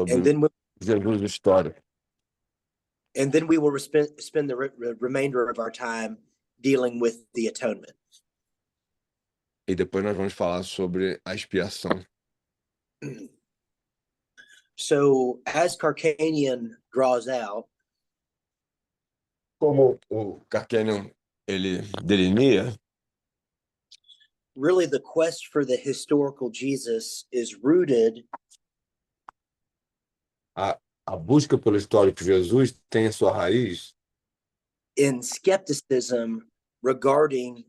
and sobre then we, Jesus histórico. and then we will spend the remainder of our time dealing with the atonement. E depois nós vamos falar sobre a expiação. So, as Carcanian draws out, Como o Carcanian ele delinea, really the quest for the historical Jesus is rooted a busca pelo histórico Jesus tem a sua raiz in skepticism regarding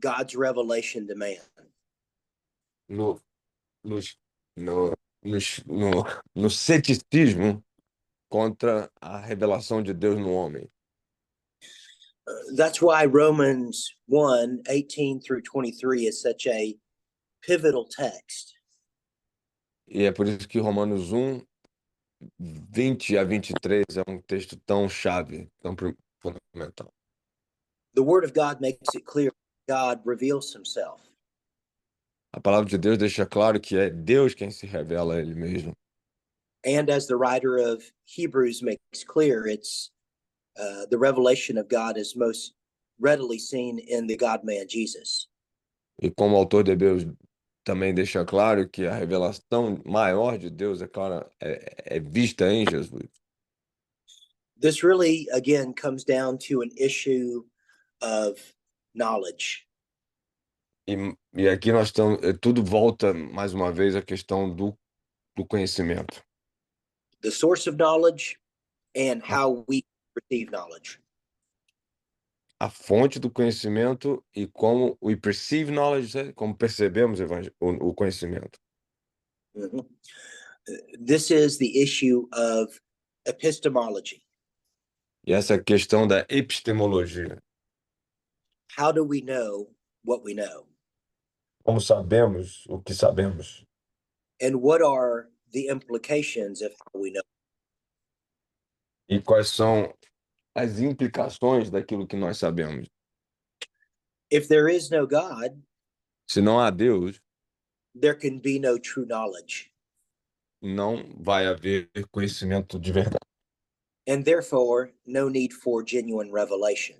God's revelation to man. no, no, no, no, no, no ceticismo contra a revelação de Deus no homem. That's why Romans 1:18 through 23 is such a pivotal text. E é por isso que Romanos 1:20 a 23 é um texto tão chave, tão fundamental. The Word of God makes it clear God reveals himself. A palavra de Deus deixa claro que é Deus quem se revela a ele mesmo. And as the writer of Hebrews makes clear, it's the revelation of God is most readily seen in the God-man Jesus. E como o autor de Hebreus também deixa claro que a revelação maior de Deus, é claro, é vista em Jesus. This really, again, comes down to an issue of knowledge. E aqui nós estamos, tudo volta mais uma vez à questão do conhecimento. The source of knowledge and how we receive knowledge. A fonte do conhecimento e como we perceive knowledge, como percebemos o conhecimento. Mhm. This is the issue of epistemology. E essa questão da epistemologia. How do we know what we know? Como sabemos o que sabemos? And what are the implications of how we know? E quais são as implicações daquilo que nós sabemos? If there is no God, Se não há Deus, there can be no true knowledge. não vai haver conhecimento de verdade. And therefore, no need for genuine revelation.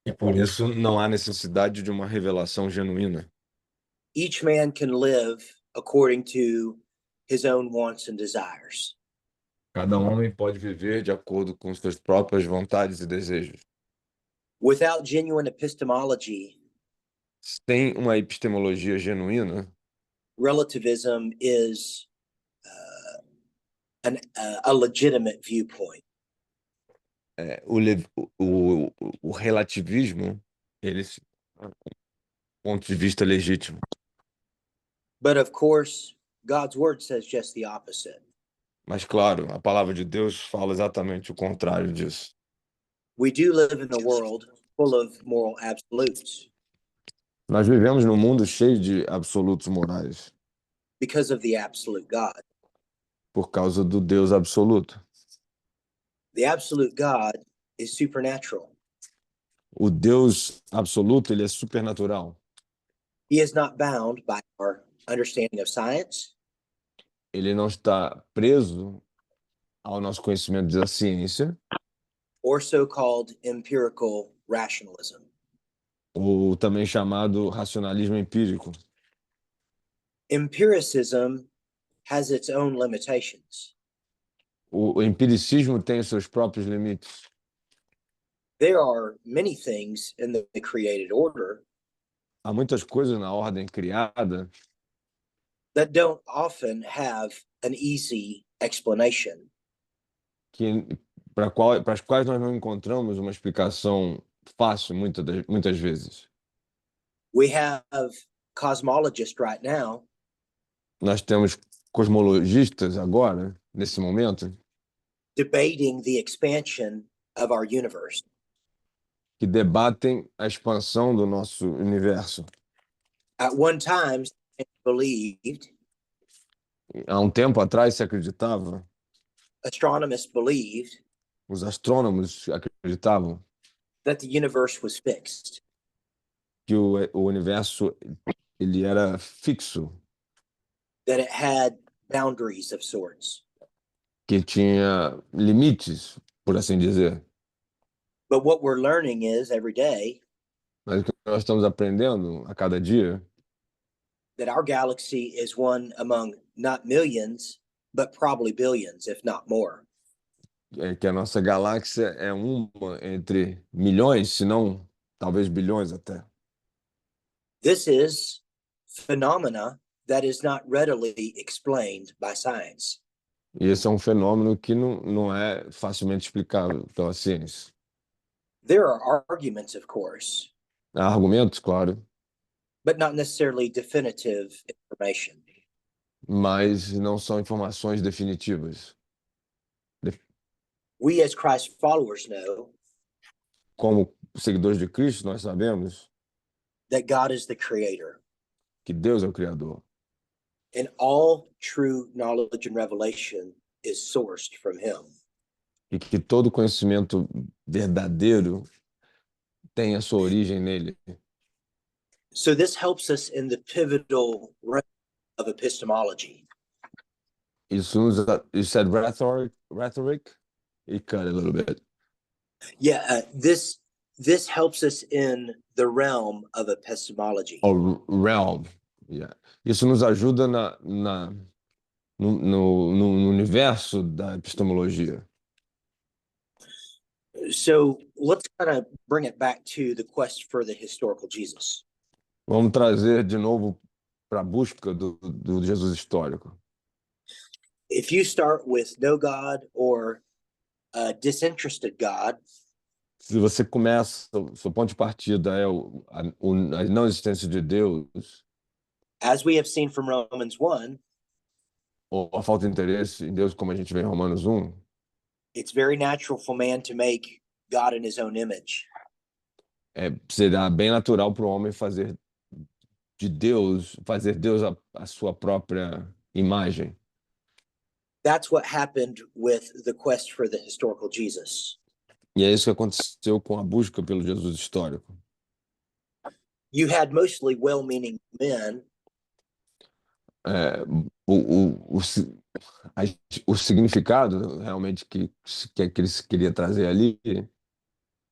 E por isso não há necessidade de uma revelação genuína. Each man can live according to his own wants and desires. Cada homem pode viver de acordo com suas próprias vontades e desejos. Without genuine epistemology, Sem uma epistemologia genuína, relativism is a legitimate viewpoint. o relativismo, ele é um ponto de vista legítimo. But of course, God's word says just the opposite. Mas, claro, a palavra de Deus fala exatamente o contrário disso. We do live in a world full of moral absolutes Nós vivemos num mundo cheio de absolutos morais, because of the absolute God. por causa do Deus absoluto. The absolute God is supernatural. O Deus absoluto, ele é supernatural. He is not bound by our understanding of science Ele não está preso ao nosso conhecimento da ciência or so-called empirical rationalism. ou também chamado racionalismo empírico. Empiricism has its own limitations. O empiricismo tem os seus próprios limites. There are many things in the created order Há muitas coisas na ordem criada that don't often have an easy explanation. para as quais nós não encontramos uma explicação fácil muitas vezes. We have cosmologists right now Nós temos cosmologistas agora, nesse momento, debating the expansion of our universe. que debatem a expansão do nosso universo. At one time, they believed, Há um tempo atrás se acreditava, astronomers believed, os astrônomos acreditavam that the universe was fixed. que o universo ele era fixo, That it had boundaries of sorts. que tinha limites, por assim dizer. But what we're learning is every day Mas o que nós estamos aprendendo a cada dia that our galaxy is one among not millions, but probably billions, if not more. é que a nossa galáxia é uma entre milhões, se não talvez bilhões até. This is phenomena that is not readily explained by science. E esse é um fenômeno que não é facilmente explicável pela ciência. There are arguments, of course, Há argumentos, claro, but not necessarily definitive information. mas não são informações definitivas. We, as Christ followers, know Como seguidores de Cristo, nós sabemos that God is the creator, que Deus é o Criador and all true knowledge and revelation is sourced from Him. e que todo conhecimento verdadeiro tem a sua origem nele. So, this helps us in the pivotal realm of epistemology. Isso nos, you said rhetoric? It cut a little bit. Yeah, this helps us in the realm of epistemology. Or realm. Yeah. Isso nos ajuda no universo da epistemologia. So let's kind of bring it back to the quest for the historical Jesus. Vamos trazer de novo para a busca do Jesus histórico. If you start with no God or a disinterested God, Se você começa, o seu ponto de partida é a não existência de Deus, as we have seen from Romans 1, ou a falta de interesse em Deus, como a gente vê em Romanos 1, it's very natural for man to make God in his own image. será bem natural para o homem fazer Deus a sua própria imagem. That's what happened with the quest for the historical Jesus. E é isso que aconteceu com a busca pelo Jesus histórico. You had mostly well-meaning men É, a- o significado realmente que ele queria trazer ali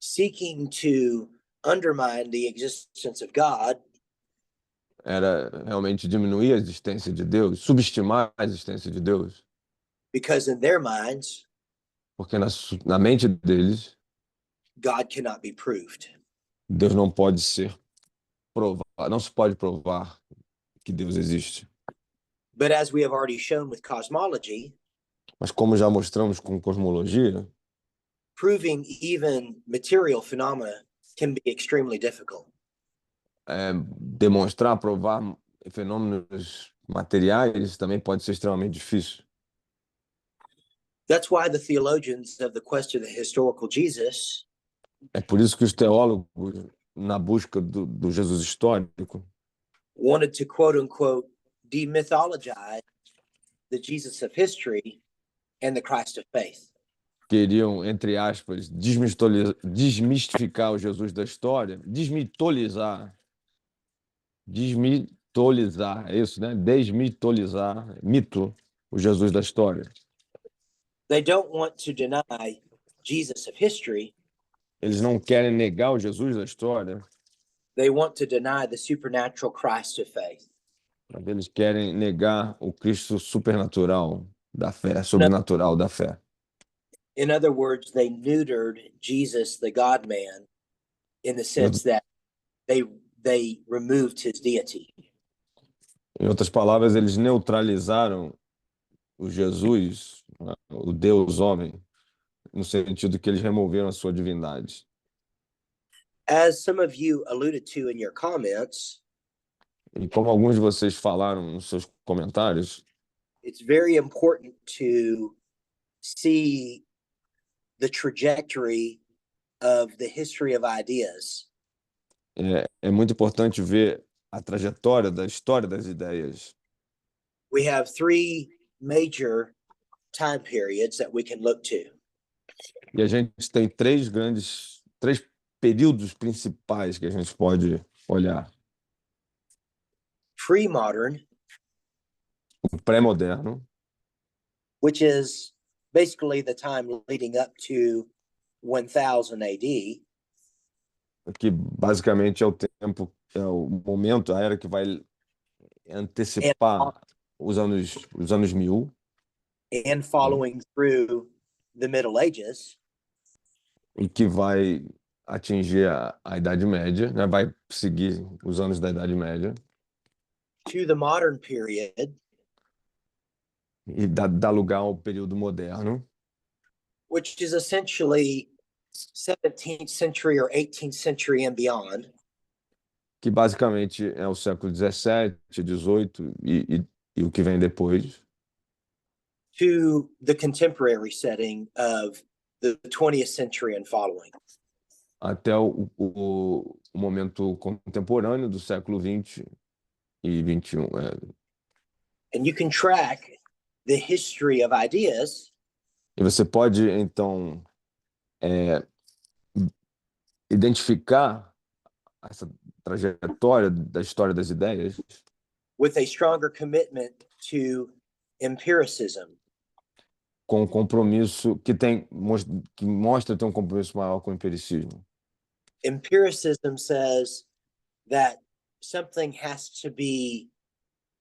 seeking to undermine the existence of God era realmente diminuir a existência de Deus, subestimar a existência de Deus, because in their minds, porque na mente deles, God cannot be proved. Deus não pode ser provado, não se pode provar que Deus existe. But as we have already shown with cosmology, Mas como já mostramos com cosmologia, proving even material phenomena can be extremely difficult. demonstrar, provar fenômenos materiais também pode ser extremamente difícil. That's why the theologians of the quest of the historical Jesus É por isso que os teólogos, na busca do Jesus histórico, wanted to quote unquote demythologize the Jesus of history and the Christ of faith. queriam, entre aspas, desmistificar o Jesus da história, desmitolizar, é isso, né? Desmitolizar, mito, o Jesus da história. They don't want to deny Jesus of history. Eles não querem negar o Jesus da história, They want to deny the supernatural Christ of faith. mas eles querem negar o Cristo supernatural da fé, sobrenatural da fé. In other words, they neutered Jesus, the God man, in the sense that they removed his deity. Em outras palavras, eles neutralizaram o Jesus, o Deus homem, no sentido que eles removeram a sua divindade. As some of you alluded to in your comments, E como alguns de vocês falaram nos seus comentários, it's very important to see the trajectory of the history of ideas. é muito importante ver a trajetória da história das ideias. We have three major time periods that we can look to. E a gente tem três períodos principais que a gente pode olhar. Pre-modern, O pré-moderno, which is basically the time leading up to 1000 AD. que basicamente é o tempo, é o momento, a era que vai antecipar os anos 1000 and following through the Middle Ages e que vai atingir a Idade Média, né? Vai seguir os anos da Idade Média to the modern period, e dá lugar ao período moderno, which is essentially 17th century or 18th century and beyond, que basicamente é o século 17, 18 e o que vem depois, to the contemporary setting of the 20th century and following. até o momento contemporâneo do século 20 e 21. And you can track the history of ideas E você pode, então, identificar essa trajetória da história das ideias with a stronger commitment to empiricism. com um compromisso que mostra ter um compromisso maior com o empiricismo. Empiricism says that something has to be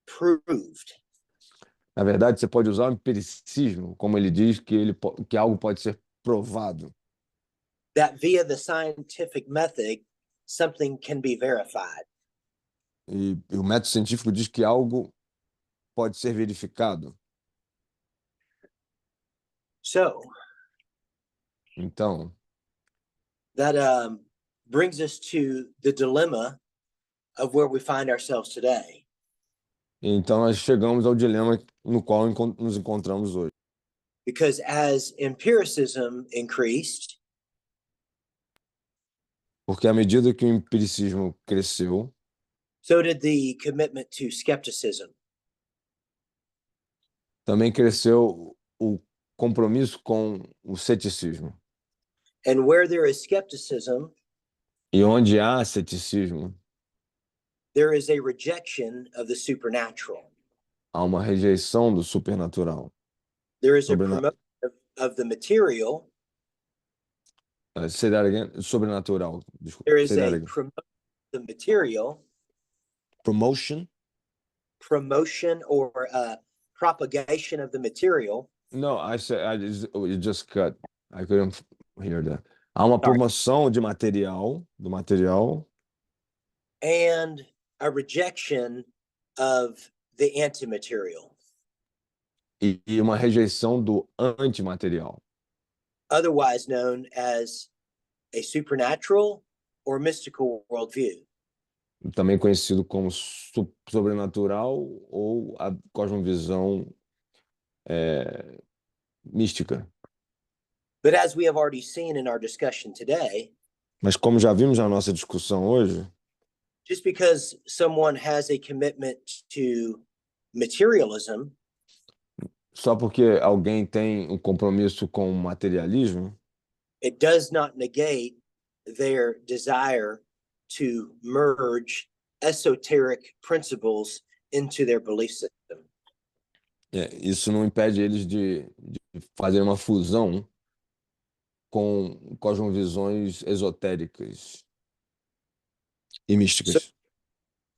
proved. Na verdade, você pode usar o empiricismo, como ele diz, que algo pode ser provado. That via the scientific method, something can be verified. E o método científico diz que algo pode ser verificado. So Então, that brings us to the dilemma of where we find ourselves today. nós chegamos ao dilema no qual nos encontramos hoje. Because as empiricism increased, Porque à medida que o empiricismo cresceu, so did the commitment to skepticism. também cresceu o compromisso com o ceticismo. And where there is skepticism, E onde há ceticismo, there is a rejection of the supernatural. há uma rejeição do supernatural. There is a promotion of the material. Say that again. Sobrenatural. Desculpa. There is Say that a again. promotion of the material, Promotion? promotion or propagation of the material. No, you just cut. I couldn't hear that. Há uma promoção de material, do material, and a rejection of the antimaterial, e uma rejeição do antimaterial, otherwise known as a supernatural or mystical worldview. também conhecido como sobrenatural ou a cosmovisão mística. But as we have already seen in our discussion today, Mas como já vimos na nossa discussão hoje, just because someone has a commitment to materialism só porque alguém tem um compromisso com o materialismo, it does not negate their desire to merge esoteric principles into their belief system. isso não impede eles de fazer uma fusão com cosmovisões esotéricas e místicas.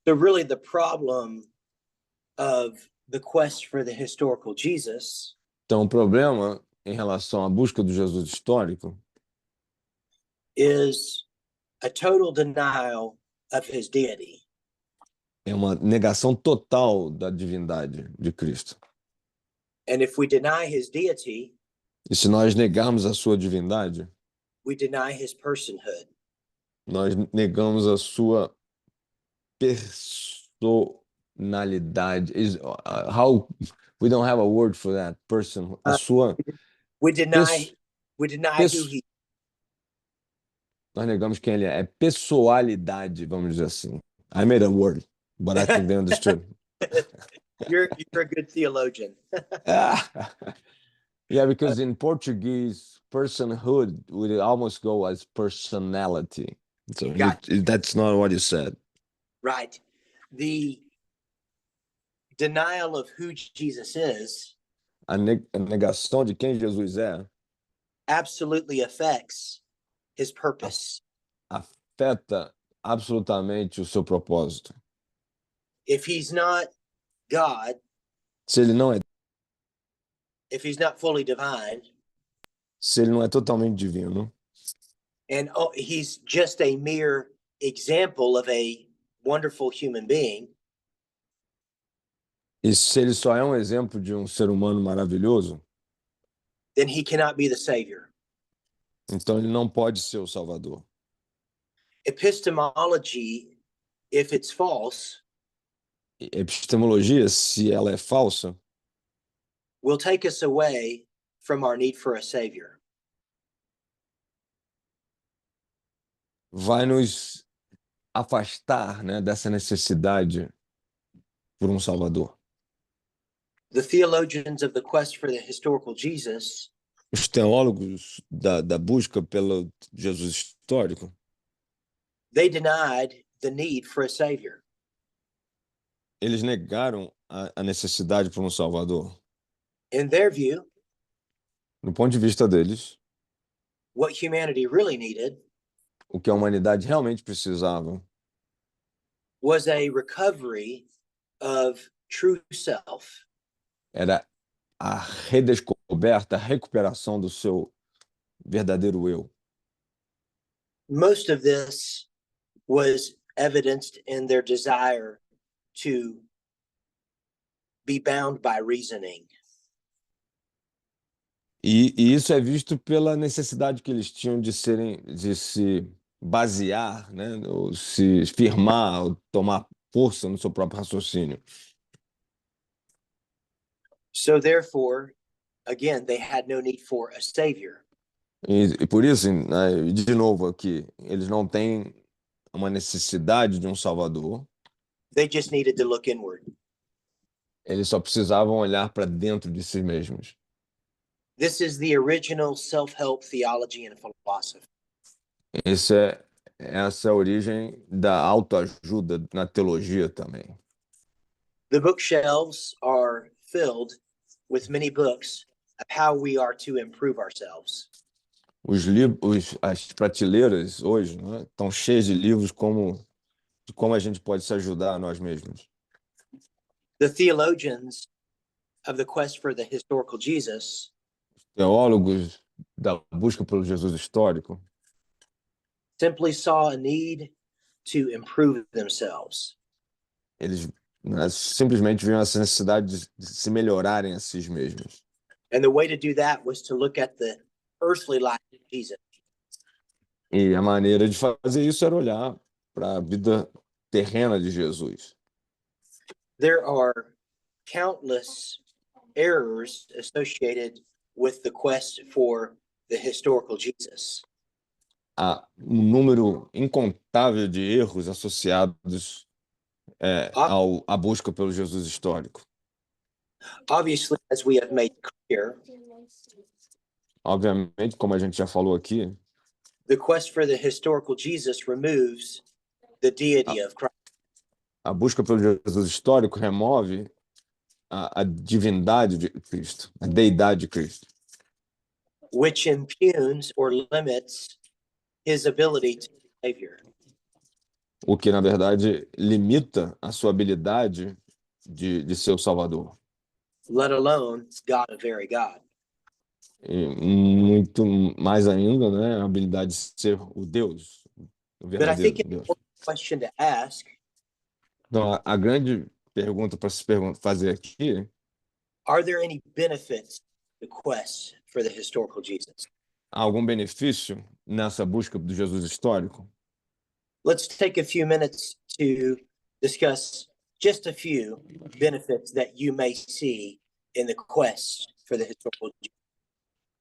So really the problem of the quest for the historical Jesus Então, o problema em relação à busca do Jesus histórico is a total denial of his deity. é uma negação total da divindade de Cristo. And if we deny his deity, E se nós negarmos a sua divindade, we deny his personhood. nós negamos a sua personalidade. How we don't have a word for that person. A sua We deny who he. Nós negamos quem ele é. É pessoalidade, vamos dizer assim. I made a word, but I think they understood. You're a good theologian. Yeah, because in Portuguese, personhood would almost go as personality. So that's not what you said. Right. The denial of who Jesus is a negação de quem Jesus é absolutely affects his purpose. afeta absolutamente o seu propósito. If he's not God, Se ele não é, if he's not fully divine, se ele não é totalmente divino, and he's just a mere example of a wonderful human being, e se ele só é um exemplo de um ser humano maravilhoso, then he cannot be the Savior. então ele não pode ser o Salvador. Epistemology, if it's false, Epistemologia, se ela é falsa, will take us away from our need for a Savior. vai nos afastar, né, dessa necessidade por um Salvador. The theologians of the quest for the historical Jesus Os teólogos da busca pelo Jesus histórico, they denied the need for a Savior. eles negaram a necessidade por um Salvador. In their view, Do ponto de vista deles, what humanity really needed o que a humanidade realmente precisava was a recovery of true self. era a redescoberta, a recuperação do seu verdadeiro eu. Most of this was evidenced in their desire to be bound by reasoning. E isso é visto pela necessidade que eles tinham de se basear, né, ou se firmar, ou tomar força no seu próprio raciocínio. So therefore, again, they had no need for a Savior. E por isso, né, de novo aqui, eles não têm uma necessidade de um Salvador, They just needed to look inward. eles só precisavam olhar para dentro de si mesmos. This is the original self-help theology and philosophy. Essa é a origem da autoajuda na teologia também. The bookshelves are filled with many books of how we are to improve ourselves. As prateleiras hoje, né, estão cheias de livros de como a gente pode se ajudar a nós mesmos. The theologians of the quest for the historical Jesus Teólogos da busca pelo Jesus histórico simply saw a need to improve themselves. eles, né, simplesmente viam essa necessidade de se melhorarem a si mesmos. And the way to do that was to look at the earthly life of Jesus. E a maneira de fazer isso era olhar para a vida terrena de Jesus. There are countless errors associated with the quest for the historical Jesus. Há um número incontável de erros associados à busca pelo Jesus histórico. Obviously, as we have made clear, Obviamente, como a gente já falou aqui, the quest for the historical Jesus removes the deity of Christ, a busca pelo Jesus histórico remove a divindade de Cristo, a deidade de Cristo, which impugns or limits his ability to be Savior. o que, na verdade, limita a sua habilidade de ser o Salvador. Let alone God, a very God. E muito mais ainda, né, a habilidade de ser o Deus, o But I verdadeiro think it's Deus. a question to ask: Então, a grande pergunta para se fazer aqui, are there any benefits to the quest for the historical Jesus? há algum benefício nessa busca do Jesus histórico? Let's take a few minutes to discuss just a few benefits that you may see in the quest for the historical Jesus.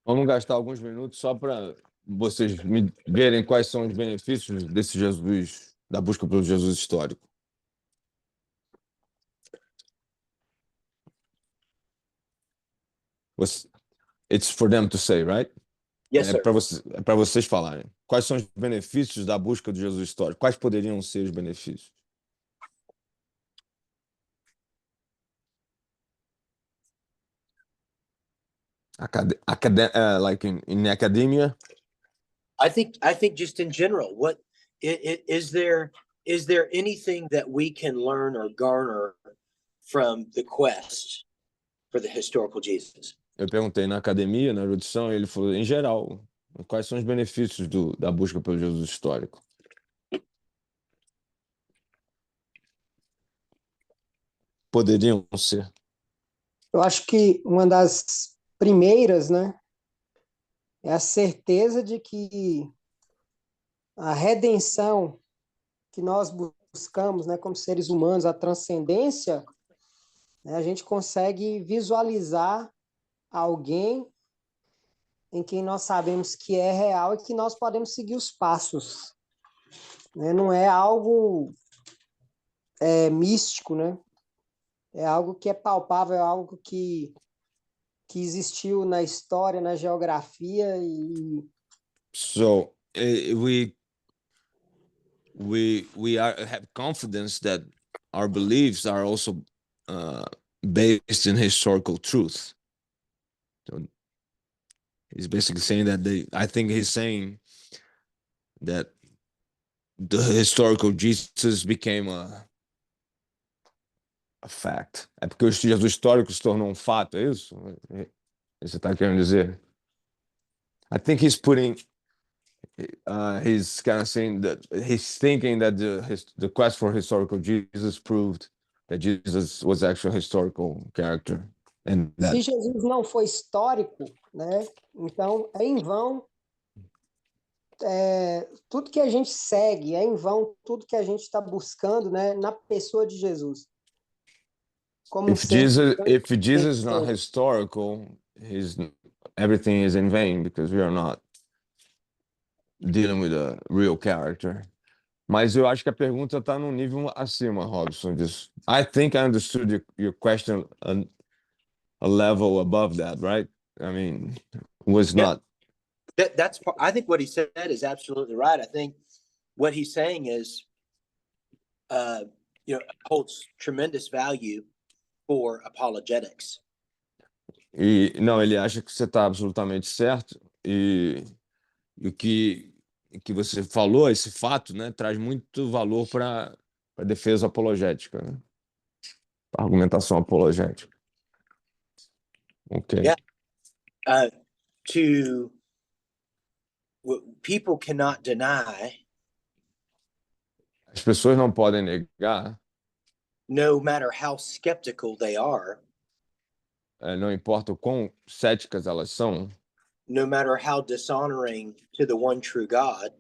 Vamos gastar alguns minutos só para vocês me verem quais são os benefícios desse Jesus, da busca pelo Jesus histórico. It's for them to say, right? Yes, sir. É para vocês falarem. Quais são os benefícios da busca do Jesus histórico? Quais poderiam ser os benefícios? Like in academia? I think just in general, is there anything that we can learn or garner from the quest for the historical Jesus? Eu perguntei na academia, na erudição, e ele falou, em geral, quais são os benefícios da busca pelo Jesus histórico? Poderiam ser. Eu acho que uma das primeiras, né, é a certeza de que a redenção que nós buscamos, né, como seres humanos, a transcendência, né, a gente consegue visualizar alguém em quem nós sabemos que é real e que nós podemos seguir os passos, né? Não é algo místico, né? É algo que é palpável, é algo que existiu na história, na geografia e So we have confidence that our beliefs are also based in historical truth. So he's basically saying that I think he's saying that the historical Jesus became a fact. É porque o Jesus histórico se tornou um fato, é isso? Você está querendo dizer? I think he's putting he's kind of saying that he's thinking that the quest for historical Jesus proved that Jesus was actually a historical character, and that se Jesus não foi histórico, né? Então é em vão tudo que a gente segue, é em vão tudo que a gente está buscando, né, na pessoa de Jesus. Como if Jesus is not historical, everything is in vain because we are not dealing with a real character. Mas eu acho que a pergunta está num nível acima, Robson, disso. I think I understood your question a level above that, right? I mean, was Yeah. not. I think what he said is absolutely right. I think what he's saying is, holds tremendous value for apologetics. E não, ele acha que você está absolutamente certo e o que você falou, esse fato, né, traz muito valor para a defesa apologética, né? Pra argumentação apologética. Ok. Yeah. People cannot deny, As pessoas não podem negar, no matter how skeptical they are, não importa o quão céticas elas são, no matter how dishonoring to the one true God,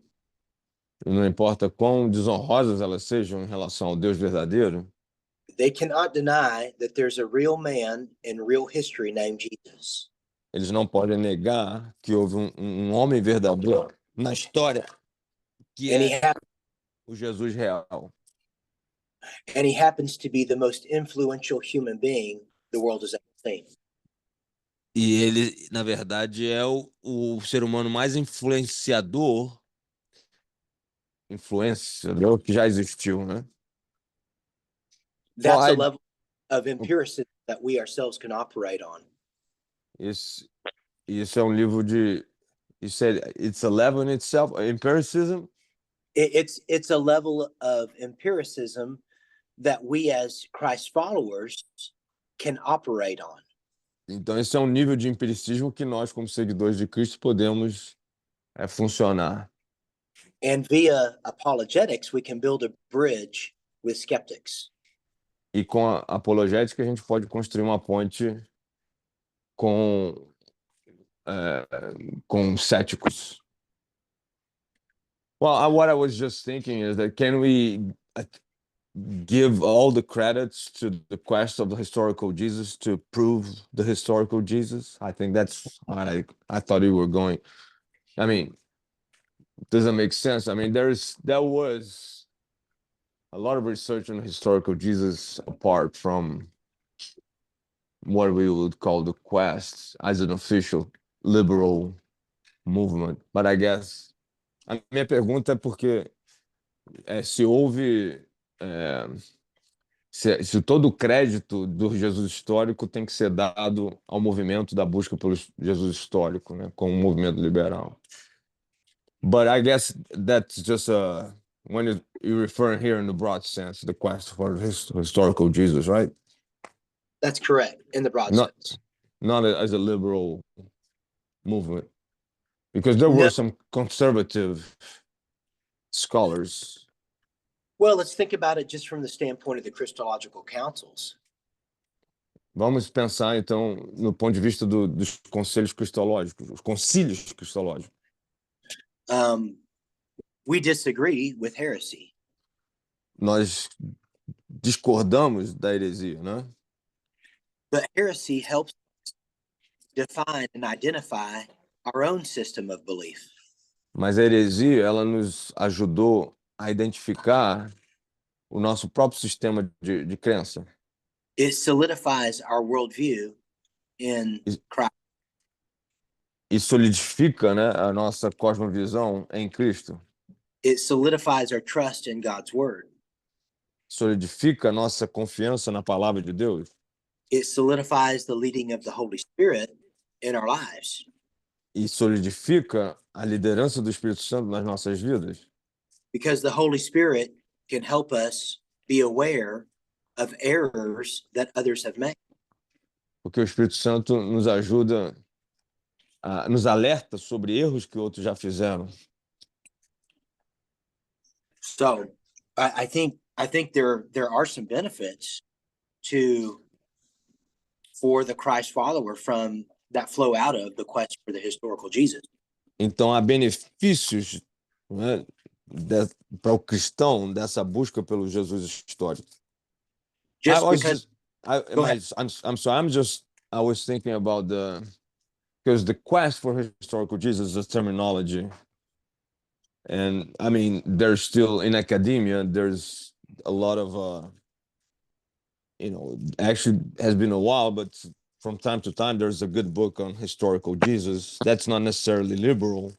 não importa quão desonrosas elas sejam em relação ao Deus verdadeiro, they cannot deny that there's a real man in real history named Jesus. eles não podem negar que houve um homem verdadeiro na história que And é o Jesus real. he happens to be the most influential human being the world has ever seen. E ele, na verdade, é o ser humano mais influenciador que já existiu, né? That's a level of empiricism that we ourselves can operate on. Isso é um livro de. You said it's a level in itself, empiricism? It's a level of empiricism that we as Christ followers can operate on. Então, esse é um nível de empiricismo que nós, como seguidores de Cristo, podemos funcionar. And via apologetics, we can build a bridge with skeptics. E com a apologética, a gente pode construir uma ponte com céticos. Well, what I was just thinking is that can we give all the credits to the quest of the historical Jesus to prove the historical Jesus? I think that's what I thought you were going. I mean, doesn't make sense. I mean, there was a lot of research on historical Jesus apart from what we would call the quest as an official liberal movement. But I guess a minha pergunta é porque se houve se todo o crédito do Jesus histórico tem que ser dado ao movimento da busca pelo Jesus histórico, né, como um movimento liberal. But I guess that's just when you refer here in the broad sense, the quest for historical Jesus, right? That's correct in the broad Not sense. not as a liberal movement, because there No. were some conservative scholars. Well, let's think about it just from the standpoint of the Christological councils. Vamos pensar então no ponto de vista dos conselhos cristológicos, os concílios cristológicos. We disagree with heresy. Nós discordamos da heresia, né? But heresy helps define and identify our own system of belief. Mas a heresia, ela nos ajudou a identificar o nosso próprio sistema de crença. It solidifies our worldview in Christ. E solidifica, né, a nossa cosmovisão em Cristo. It solidifies our trust in God's word. Solidifica a nossa confiança na palavra de Deus. It solidifies the leading of the Holy Spirit in our lives. E solidifica a liderança do Espírito Santo nas nossas vidas. Because the Holy Spirit can help us be aware of errors that others have made. Porque o Espírito Santo nos ajuda, nos alerta sobre erros que outros já fizeram. So I think there are some benefits for the Christ follower from that flow out of the quest for the historical Jesus. Então há benefícios, né, para o cristão dessa busca pelo Jesus histórico. Just because Go ahead. I'm sorry. I was thinking about because the quest for historical Jesus is terminology. And I mean, there's still in academia, there's a lot of, actually has been a while, but from time to time, there's a good book on historical Jesus. That's not necessarily liberal.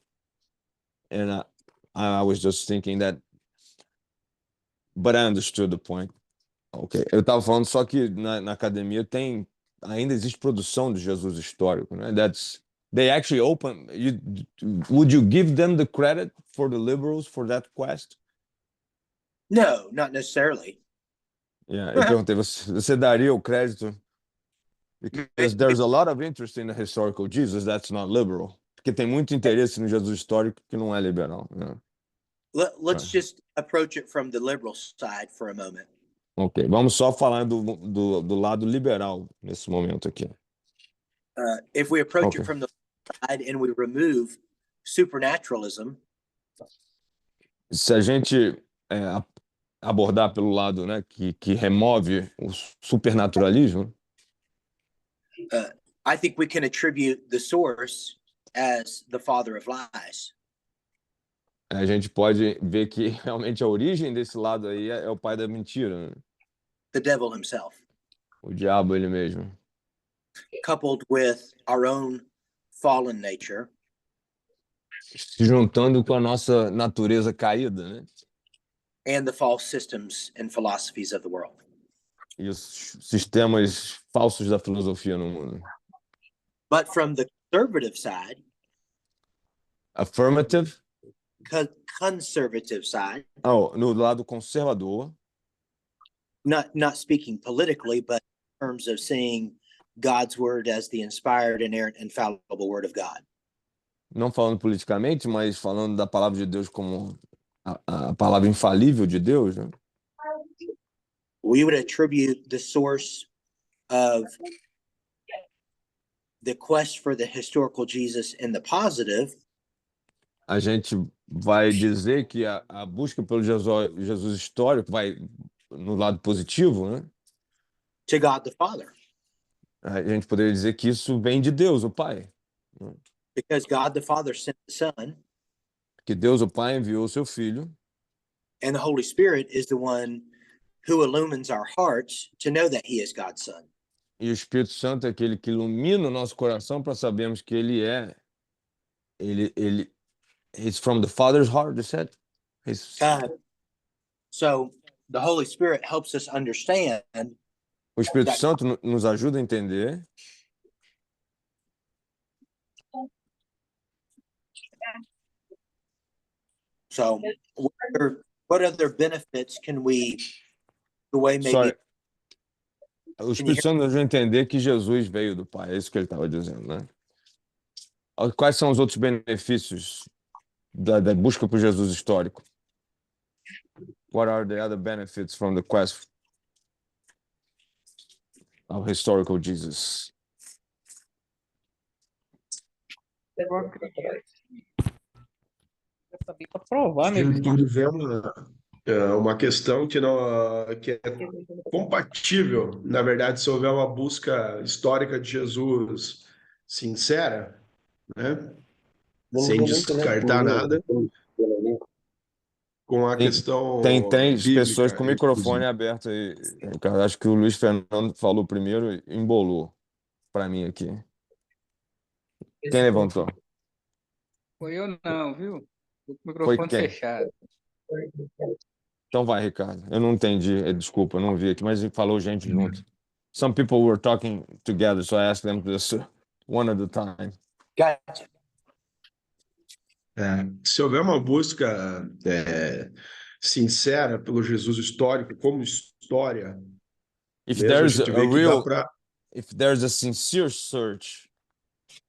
And I was just thinking that, but I understood the point. Ok, eu estava falando só que na academia ainda existe produção de Jesus histórico, né? They actually open. Would you give them the credit for the liberals for that quest? No, not necessarily. Yeah, eu perguntei, você daria o crédito? Because there's a lot of interest in the historical Jesus that's not liberal. Porque tem muito interesse no Jesus histórico que não é liberal. Né? Let's just approach it from the liberal side for a moment. Ok, vamos só falar do lado liberal nesse momento aqui. If we approach Okay. it from the side and we remove supernaturalism, Se a gente abordar pelo lado, né, que remove o supernaturalismo, I think we can attribute the source as the father of lies. a gente pode ver que realmente a origem desse lado aí é o pai da mentira, né? The devil himself, O diabo ele mesmo. coupled with our own fallen nature, Se juntando com a nossa natureza caída, né? and the false systems and philosophies of the world. E os sistemas falsos da filosofia no mundo. But from the conservative side, Affirmative. conservative side, No lado conservador, not speaking politically, but in terms of seeing God's word as the inspired, inerrant, infallible word of God. não falando politicamente, mas falando da palavra de Deus como a palavra infalível de Deus, né? We would attribute the source of the quest for the historical Jesus in the positive A gente vai dizer que a busca pelo Jesus histórico vai no lado positivo, né? to God the Father, A gente poderia dizer que isso vem de Deus, o Pai. because God the Father sent the Son, Que Deus, o Pai, enviou o seu Filho, and the Holy Spirit is the one who illumines our hearts to know that He is God's Son. e o Espírito Santo é aquele que ilumina o nosso coração para sabermos que he's from the Father's heart, you said? So the Holy Spirit helps us understand. O Espírito Santo nos ajuda a entender So, what other benefits can we, the way só maybe, o Espírito Santo nos ajuda a entender que Jesus veio do Pai, é isso que ele estava dizendo, né? Quais são os outros benefícios da busca por Jesus histórico? What are the other benefits from the quest of historical Jesus? Eu acredito. Eu sabia para provar, A né? gente pode ver uma questão que é compatível, na verdade, se houver uma busca histórica de Jesus sincera, né, sem descartar nada, com a questão Tem três bíblica, pessoas com o microfone aberto aí. Cara, acho que o Luiz Fernando falou primeiro e embolou para mim aqui. Quem levantou? Foi eu não, viu? Tô com o Foi microfone quem? fechado. Então vai, Ricardo. Eu não entendi, desculpa, eu não vi aqui, mas falou gente junto. Some people were talking together, so I asked them this one at a time. gotcha. Se houver uma busca sincera pelo Jesus histórico como história, If mesmo a there's gente a vê que dá real, para if there's a sincere search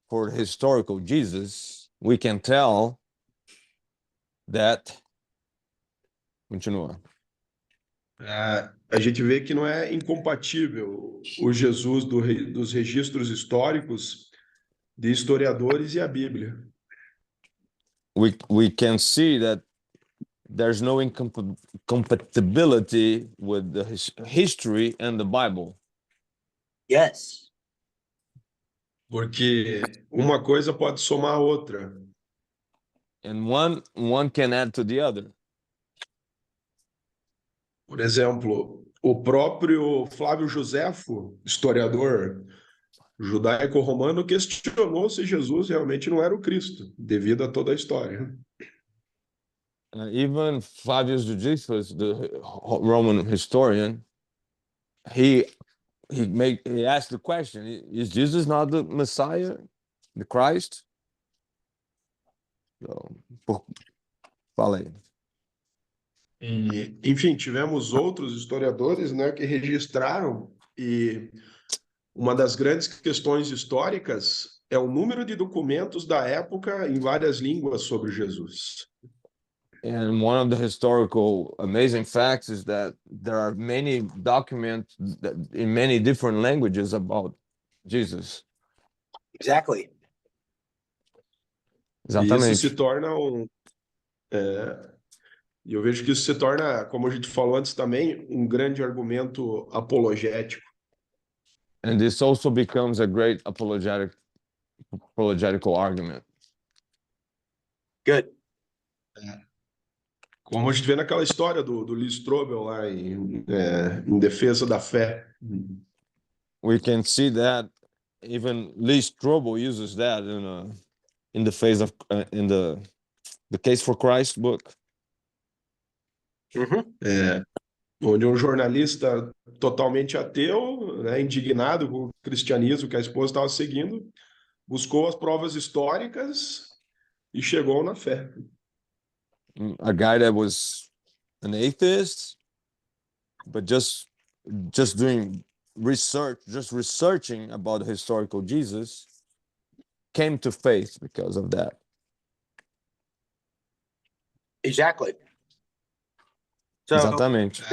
for historical Jesus, we can tell that. Continua. a gente vê que não é incompatível o Jesus dos registros históricos de historiadores e a Bíblia. We can see that there's no incompatibility with the history and the Bible. Yes. Porque uma coisa pode somar a outra. And one can add to the other. Por exemplo, o próprio Flávio Joséfo, historiador judaico-romano, questionou se Jesus realmente não era o Cristo, devido a toda a história. Even Flavius Josephus, the Roman historian, he asked the question: Is Jesus not the Messiah, the Christ? So, fala aí. E, enfim, tivemos outros historiadores, né, que registraram, e uma das grandes questões históricas é o número de documentos da época em várias línguas sobre Jesus. And one of the historical amazing facts is that there are many documents in many different languages about Jesus. Exactly. E isso Exatamente. se torna e eu vejo que isso se torna, como a gente falou antes também, um grande argumento apologético. And this also becomes a great apologetical argument. Good. Como a gente vê naquela história do Lee Strobel lá em defesa da fé. We can see that even Lee Strobel uses that in the face of in the Case for Christ book. Mm-hmm. Onde um jornalista totalmente ateu, né, indignado com o cristianismo que a esposa estava seguindo, buscou as provas históricas e chegou na fé. A guy that was an atheist, but just doing research, just researching about the historical Jesus, came to faith because of that. Exactly. So Exatamente.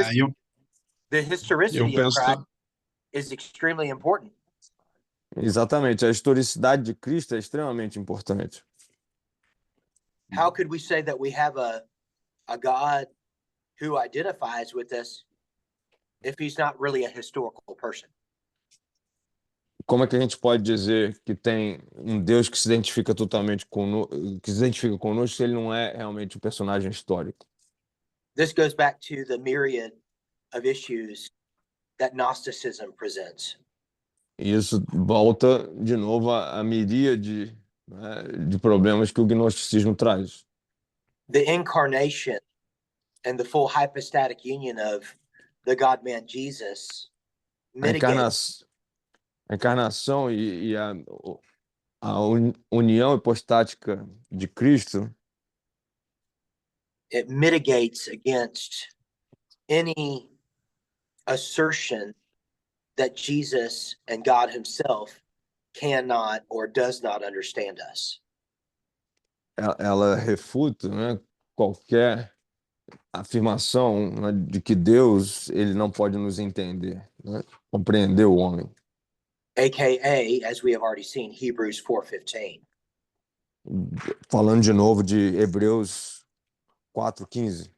the historicity of Christ is extremely important. Exatamente. A historicidade de Cristo é extremamente importante. How could we say that we have a God who identifies with us if he's not really a historical person? Como é que a gente pode dizer que tem um Deus que se identifica totalmente conosco se ele não é realmente um personagem histórico? This goes back to the myriad of issues that Gnosticism presents. E isso volta de novo à miríade, né, de problemas que o gnosticismo traz. The incarnation and the full hypostatic union of the God-man Jesus A mitigates encarnação e união hipostática de Cristo it mitigates against any assertion that Jesus and God himself cannot or does not understand us. ela refuta, né, qualquer afirmação, né, de que Deus ele não pode nos entender, né, compreender o homem. AKA, as we have already seen, Hebrews 4:15. Falando de novo de Hebreus 4:15.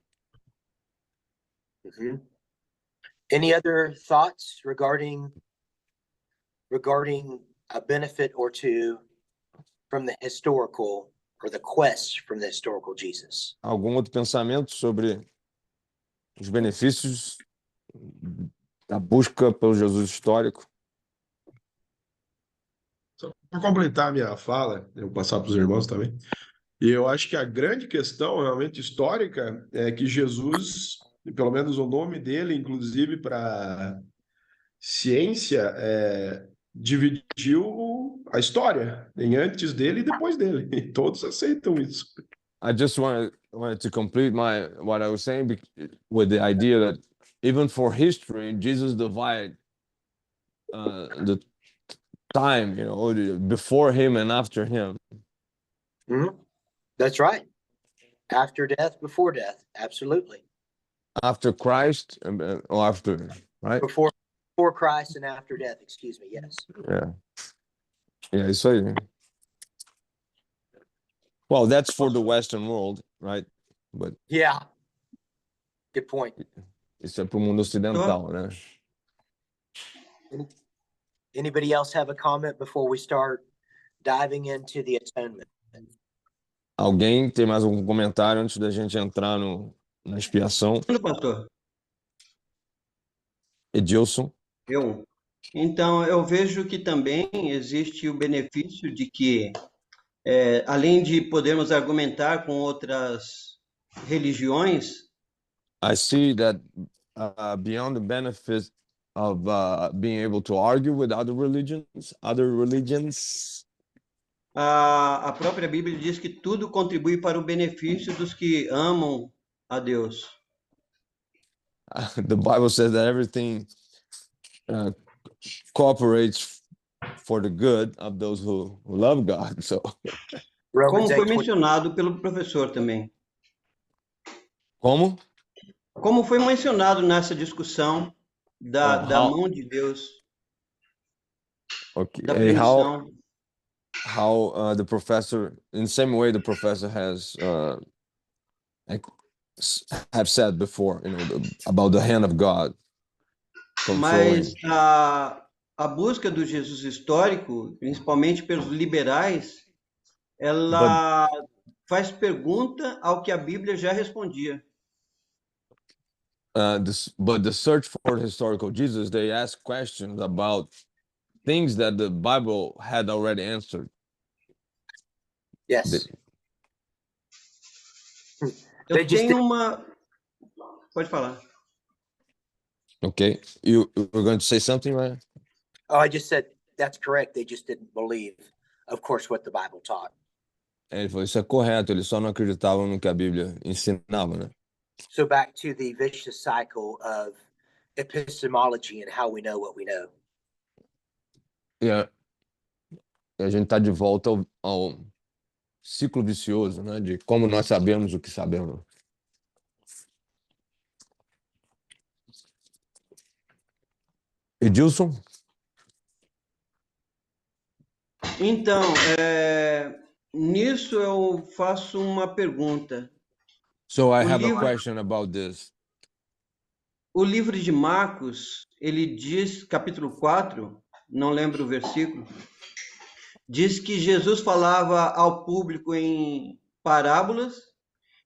Mhm. Any other thoughts regarding a benefit or two from the historical or the quest from the historical Jesus? Algum outro pensamento sobre os benefícios da busca pelo Jesus histórico? Só para completar a minha fala, eu vou passar para os irmãos também. E eu acho que a grande questão realmente histórica é que Jesus, pelo menos o nome dele, inclusive para ciência, dividiu a história em antes dele e depois dele. E todos aceitam isso. I just wanted to complete what I was saying with the idea that even for history, Jesus divided the time, before him and after him. Mhm. That's right. After death, before death. Absolutely. After Christ or after, right? Before Christ and after death, excuse me. Yes. Yeah, isso aí. Well, that's for the Western world, right? But Yeah. Good point. isso é para o mundo ocidental, né? Anybody else have a comment before we start diving into the atonement? Alguém tem mais algum comentário antes da gente entrar na expiação? Pastor, Edilson? Então, eu vejo que também existe o benefício de que, além de podermos argumentar com outras religiões, I see that beyond the benefit of being able to argue with other religions, a própria Bíblia diz que tudo contribui para o benefício dos que amam a Deus. the Bible says that everything cooperates for the good of those who love God. So, Como Romans foi 8:20. mencionado pelo professor também. como? Como foi mencionado nessa discussão da mão de Deus, Okay. da Hey, permissão. how the professor, in the same way the professor has have said before, about the hand of God controlling. Mas a busca do Jesus histórico, principalmente pelos liberais, ela faz pergunta ao que a Bíblia já respondia. But the search for historical Jesus, they ask questions about things that the Bible had already answered. Yes. Eu They just tenho uma... Pode falar. Okay, you were going to say something, right? Oh, I just said that's correct. They just didn't believe, of course, what the Bible taught. Ele falou, isso é correto, eles só não acreditavam no que a Bíblia ensinava, né? So back to the vicious cycle of epistemology and how we know what we know. E a gente está de volta ao ciclo vicioso, né? De como nós sabemos o que sabemos. Edilson? Então, nisso eu faço uma pergunta. So I O have a livro- question about this. O livro de Marcos, ele diz, capítulo 4, não lembro o versículo, diz que Jesus falava ao público em parábolas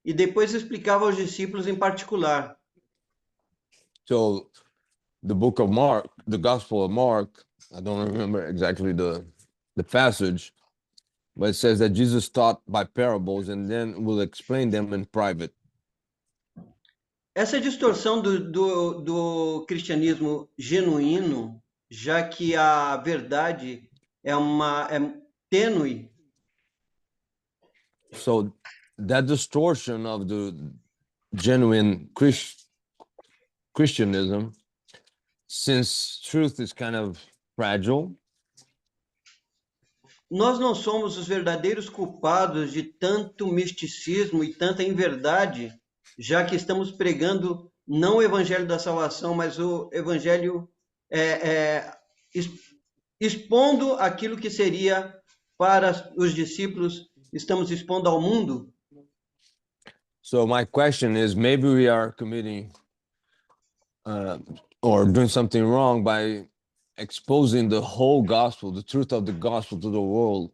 e depois explicava aos discípulos em particular. So the book of Mark, the Gospel of Mark, I don't remember exactly the passage, but it says that Jesus taught by parables and then will explain them in private. Essa distorção do cristianismo genuíno, já que a verdade é tênue, So that distortion of the genuine Christianism, since truth is kind of fragile, nós não somos os verdadeiros culpados de tanto misticismo e tanta inverdade, já que estamos pregando não o evangelho da salvação, mas o evangelho expondo aquilo que seria para os discípulos, estamos expondo ao mundo. so my question is, maybe we are committing or doing something wrong by exposing the whole gospel, the truth of the gospel to the world,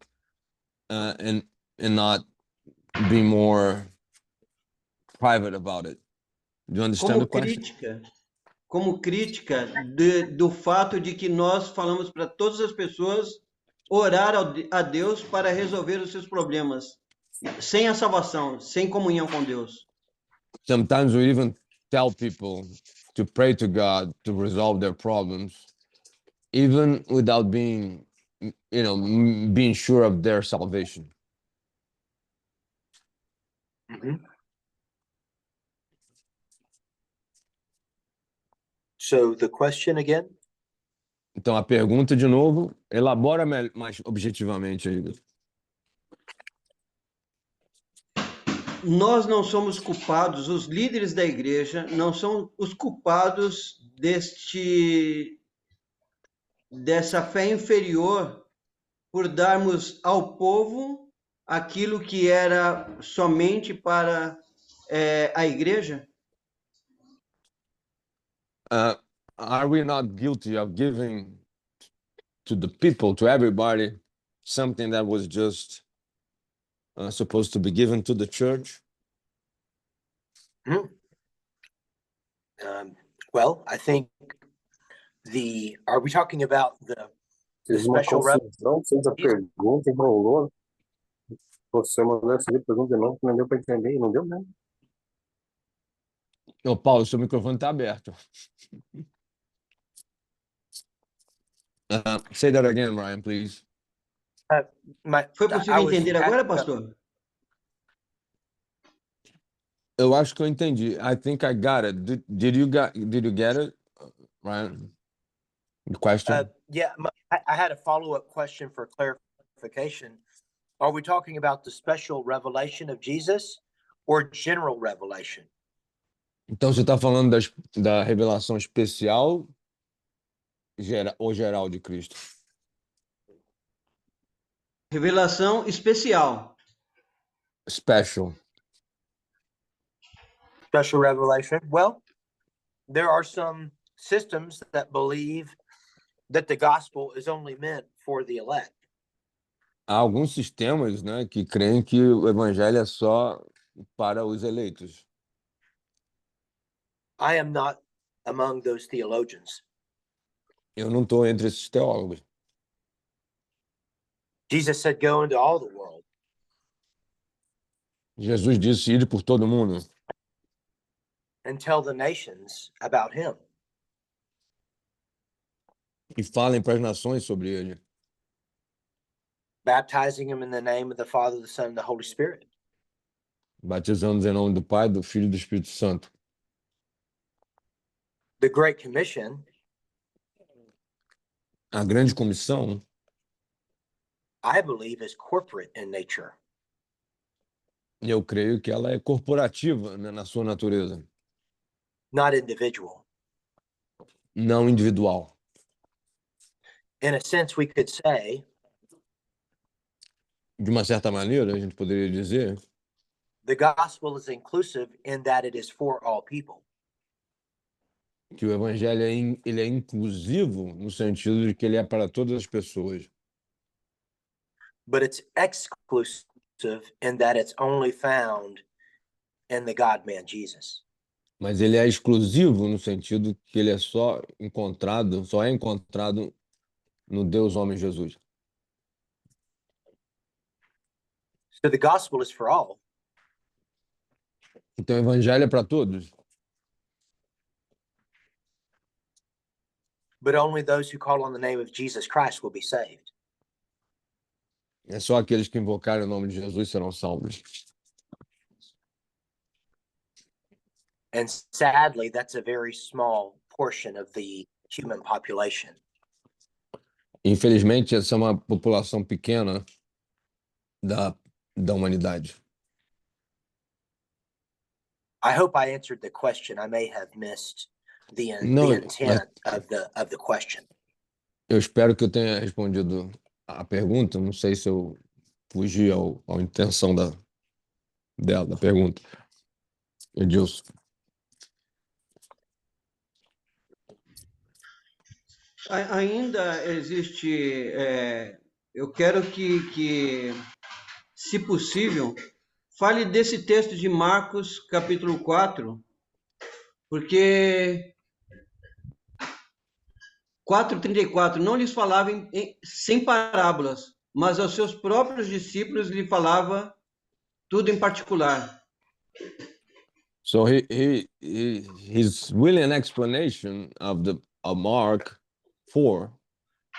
and not be more private about it. Do you understand the question? Como crítica do fato de que nós falamos para todas as pessoas orar a Deus para resolver os seus problemas, sem a salvação, sem comunhão com Deus. Sometimes we even tell people to pray to God to resolve their problems, even without being, being sure of their salvation. So the question again? Então, a pergunta, de novo, elabora mais objetivamente aí. Nós não somos culpados, os líderes da igreja não são os culpados dessa fé inferior por darmos ao povo aquilo que era somente para a igreja? Are we not guilty of giving to the people, to everybody, something that was just supposed to be given to the church? Well, I think are we talking about the Fiz uma special confusão, fez a pergunta, enrolou. Você mandou essa pergunta de novo, não deu para entender, não deu mesmo. Ô, Paulo, seu microfone está aberto. Say that again, Ryan, please. Foi possível entender agora, pastor? Eu acho que eu entendi. I think I got it. Did you get it, Ryan? The question? Yeah, I had a follow-up question for clarification. Are we talking about the special revelation of Jesus or general revelation? Então, você está falando da revelação especial ou geral de Cristo? Revelação especial. Special. Special revelation. Well, there are some systems that believe that the gospel is only meant for the elect. Há alguns sistemas, né, que creem que o evangelho é só para os eleitos. I am not among those theologians. Eu não estou entre esses teólogos. Jesus said, go into all the world. Jesus disse: ide por todo mundo and tell the nations about him. e falem para as nações sobre ele, Baptizing him in the name of the Father, the Son, and the Holy Spirit. batizando em nome do Pai, do Filho e do Espírito Santo. The Great Commission, A grande comissão, I believe, is corporate in nature. eu creio que ela é corporativa, né, na sua natureza, Not individual. não individual. In a sense, we could say De uma certa maneira, a gente poderia dizer the gospel is inclusive in that it is for all people. que o evangelho ele é inclusivo no sentido de que ele é para todas as pessoas, But it's exclusive in that it's only found in the God-man Jesus. mas ele é exclusivo no sentido que ele é só é encontrado no Deus homem Jesus. So the gospel is for all, Então o evangelho é para todos, but only those who call on the name of Jesus Christ will be saved. É só aqueles que invocarem o nome de Jesus serão salvos. And sadly, that's a very small portion of the human population. Infelizmente, essa é uma população pequena da humanidade. I hope I answered the question. I may have missed the No, intent of the question. Eu espero que eu tenha respondido a pergunta. Não sei se eu fugi à intenção da pergunta. Edilson. Ainda existe. Eu quero que, se possível, fale desse texto de Marcos, capítulo 4, porque 4:34 não lhes falava sem parábolas, mas aos seus próprios discípulos lhe falava tudo em particular. So he's really an explanation of Mark 4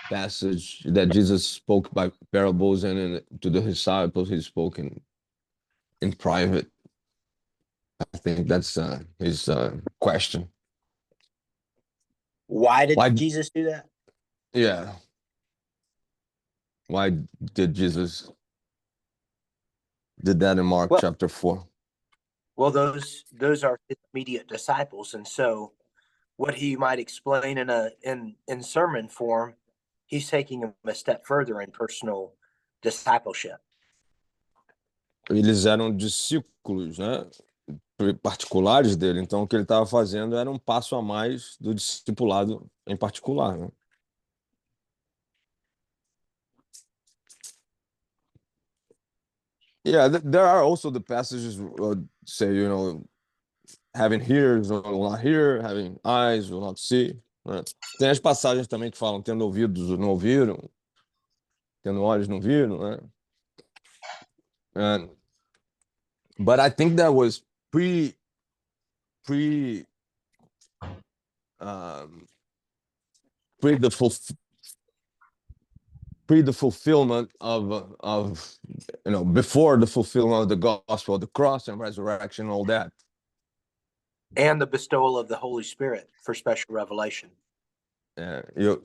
passage that Jesus spoke by parables, and to the disciples he spoke in private. I think that's his question. Why did Why- Jesus do that? Yeah. Why did Jesus did that in Mark Well- chapter 4? Well, those are his immediate disciples, and so what he might explain in sermon form, he's taking them a step further in personal discipleship. Eles eram discípulos, né? Particulares dele. Então, o que ele estava fazendo era um passo a mais do discipulado em particular, né? Yeah, there are also the passages say, having ears will not hear, having eyes will not see. Né? Tem as passagens também que falam tendo ouvidos não ouviram, tendo olhos não viram, né? But I think that was pre the fulfillment of before the fulfillment of the gospel, the cross and resurrection, all that. And the bestowal of the Holy Spirit for special revelation.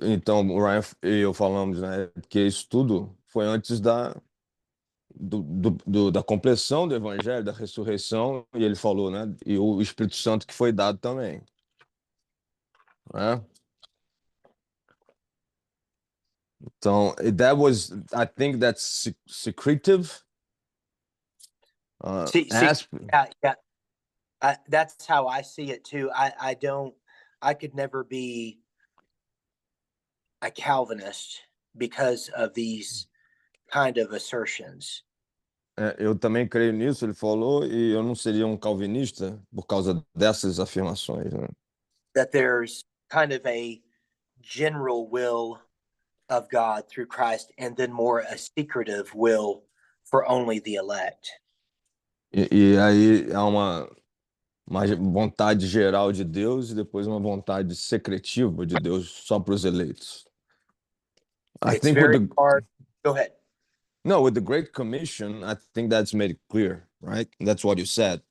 Então, o Ryan e eu falamos, né, que isso tudo foi antes da compleção do evangelho, da ressurreição, e ele falou, né, e o Espírito Santo que foi dado também. Né? Então, I think that's secretive. Yeah. That's how I see it too. I could never be a Calvinist because of these kind of assertions. Eu também creio nisso, ele falou, e eu não seria um calvinista por causa dessas afirmações. Né? That there's kind of a general will of God through Christ, and then more a secretive will for only the elect. E aí há uma vontade geral de Deus e depois uma vontade secretiva de Deus só para os eleitos. It's very hard. Go ahead. No, with the Great Commission, I think that's made it clear, right? That's what you said.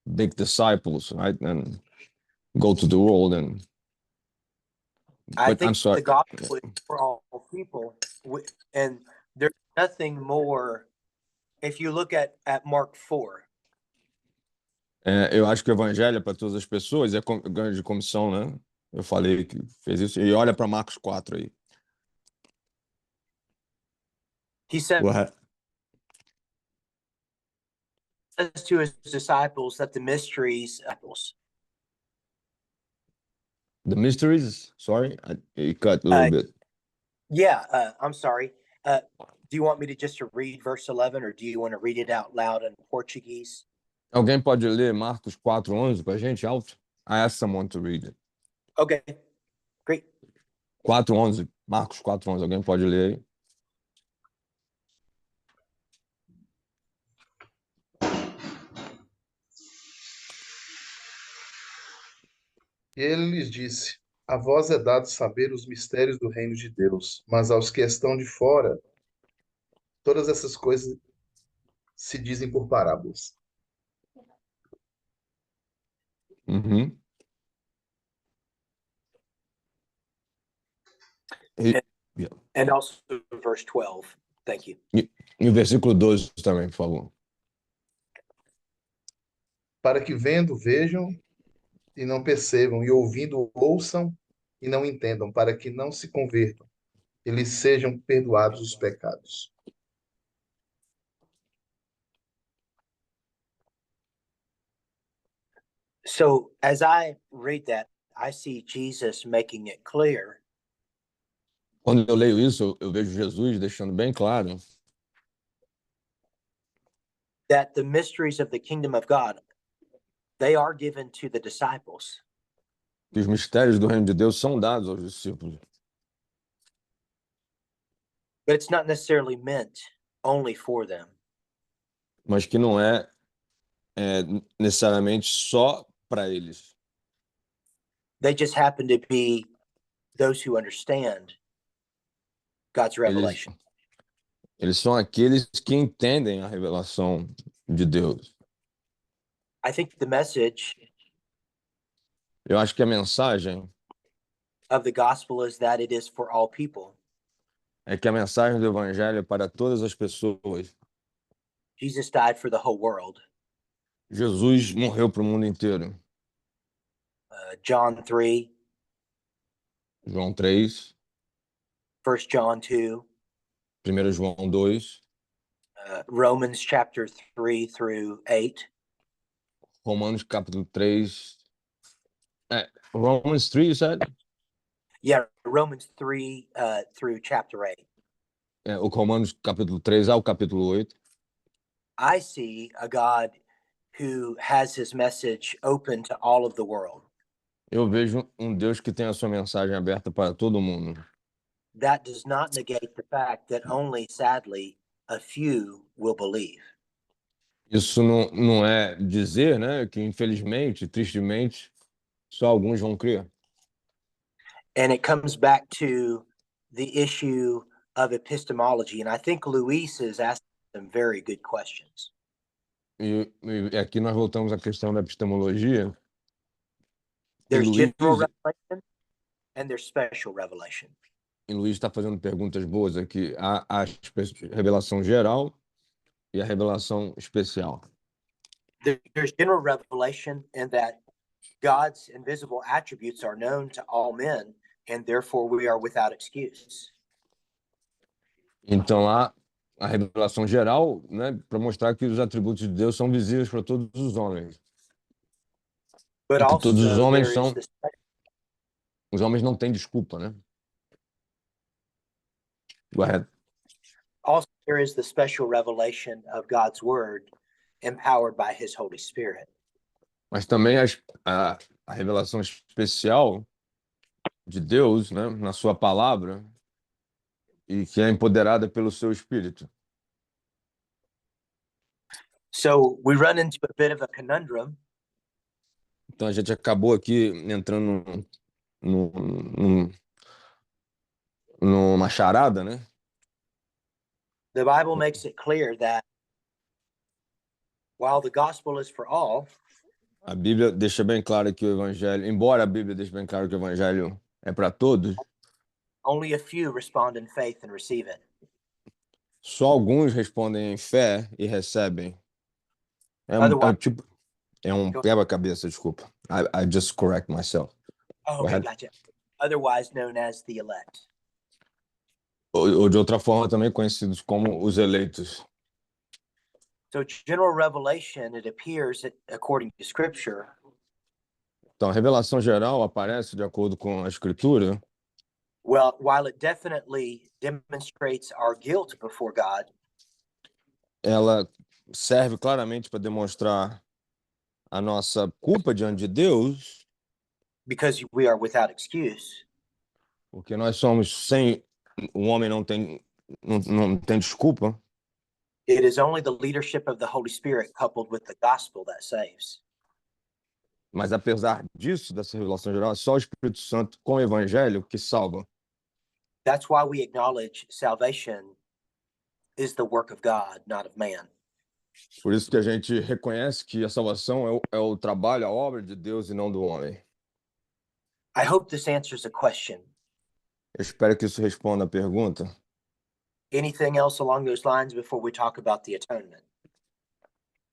Make disciples, right? And go to the world. I think I'm sorry. the gospel is for all people. And there's nothing more. If you look at Mark 4. Eu acho que o evangelho é para todas as pessoas, é grande comissão, né? Eu falei que fez isso. E olha para Marcos 4 aí. He said to his disciples that the mysteries. The mysteries? Sorry, you cut a little bit. Yeah, I'm sorry. Do you want me to read verse 11, or do you want to read it out loud in Portuguese? Alguém pode ler Marcos 4:11 para a gente, alto? I asked someone to read it. Okay, great. 4:11, Marcos 4:11. Alguém pode ler aí? Ele lhes disse: A vós é dado saber os mistérios do reino de Deus, mas aos que estão de fora, todas essas coisas se dizem por parábolas. Uhum. E, And also verse 12. Thank you. e o versículo 12 também, por favor. Para que vendo, vejam e não percebam, e ouvindo, ouçam e não entendam, para que não se convertam, e lhes sejam perdoados os pecados. So as I read that, I see Jesus making it clear Quando eu leio isso, eu vejo Jesus deixando bem claro that the mysteries of the kingdom of God, they are given to the disciples, que os mistérios do reino de Deus são dados aos discípulos, but it's not necessarily meant only for them. mas que não é necessariamente só para eles. They just happen to be those who understand God's revelation. Eles são aqueles que entendem a revelação de Deus. I think the message Eu acho que a mensagem of the gospel is that it is for all people. é que a mensagem do evangelho é para todas as pessoas. Jesus died for the whole world. Jesus morreu para o mundo inteiro. John 3, João 3, 1 John 2, 1 João 2, Romans chapter 3 through 8. Romanos capítulo 3. Romans 3, you said? Yeah, Romans 3 through chapter 8. O Romanos capítulo 3 ao capítulo 8. I see a God who has his message open to all of the world. Eu vejo um Deus que tem a sua mensagem aberta para todo mundo. That does not negate the fact that only, sadly, a few will believe. Isso não é dizer, né, que infelizmente, tristemente, só alguns vão crer. And it comes back to the issue of epistemology. And I think Luis is asking some very good questions. E aqui nós voltamos à questão da epistemologia. There's Luis- general revelation and there's special revelation. E Luiz está fazendo perguntas boas aqui. A revelação geral e a revelação especial. There's general revelation in that God's invisible attributes are known to all men, and therefore we are without excuse. Então, há a revelação geral, né, para mostrar que os atributos de Deus são visíveis para todos os homens. But E que also todos os homens there is são... the Os homens não têm desculpa, né? Go ahead. also there is the special revelation of God's word empowered by his Holy Spirit. Mas também a revelação especial de Deus, né, na sua palavra, e que é empoderada pelo seu Espírito. So we run into a bit of a conundrum Então a gente acabou aqui entrando numa charada, né? The Bible makes it clear that while the gospel is for all, A Bíblia deixa bem claro que o Evangelho, embora a Bíblia deixe bem claro que o Evangelho é para todos, only a few respond in faith and receive it. só alguns respondem em fé e recebem. É um quebra-cabeça, desculpa. I just correct myself. Oh, Go okay, ahead. gotcha. Otherwise known as the elect. Ou de outra forma também conhecidos como os eleitos. So general revelation, it appears that, according to Scripture, Então, a revelação geral aparece de acordo com a Escritura. well, while it definitely demonstrates our guilt before God, Ela serve claramente para demonstrar a nossa culpa diante de Deus, because we are without excuse, porque nós somos sem... O homem não tem desculpa. it is only the leadership of the Holy Spirit coupled with the gospel that saves. Mas apesar disso, dessa revelação geral, é só o Espírito Santo com o Evangelho que salva. That's why we acknowledge salvation is the work of God, not of man. Por isso que a gente reconhece que a salvação é o trabalho, a obra de Deus e não do homem. I hope this answers a question. Eu espero que isso responda a pergunta. Anything else along those lines before we talk about the atonement?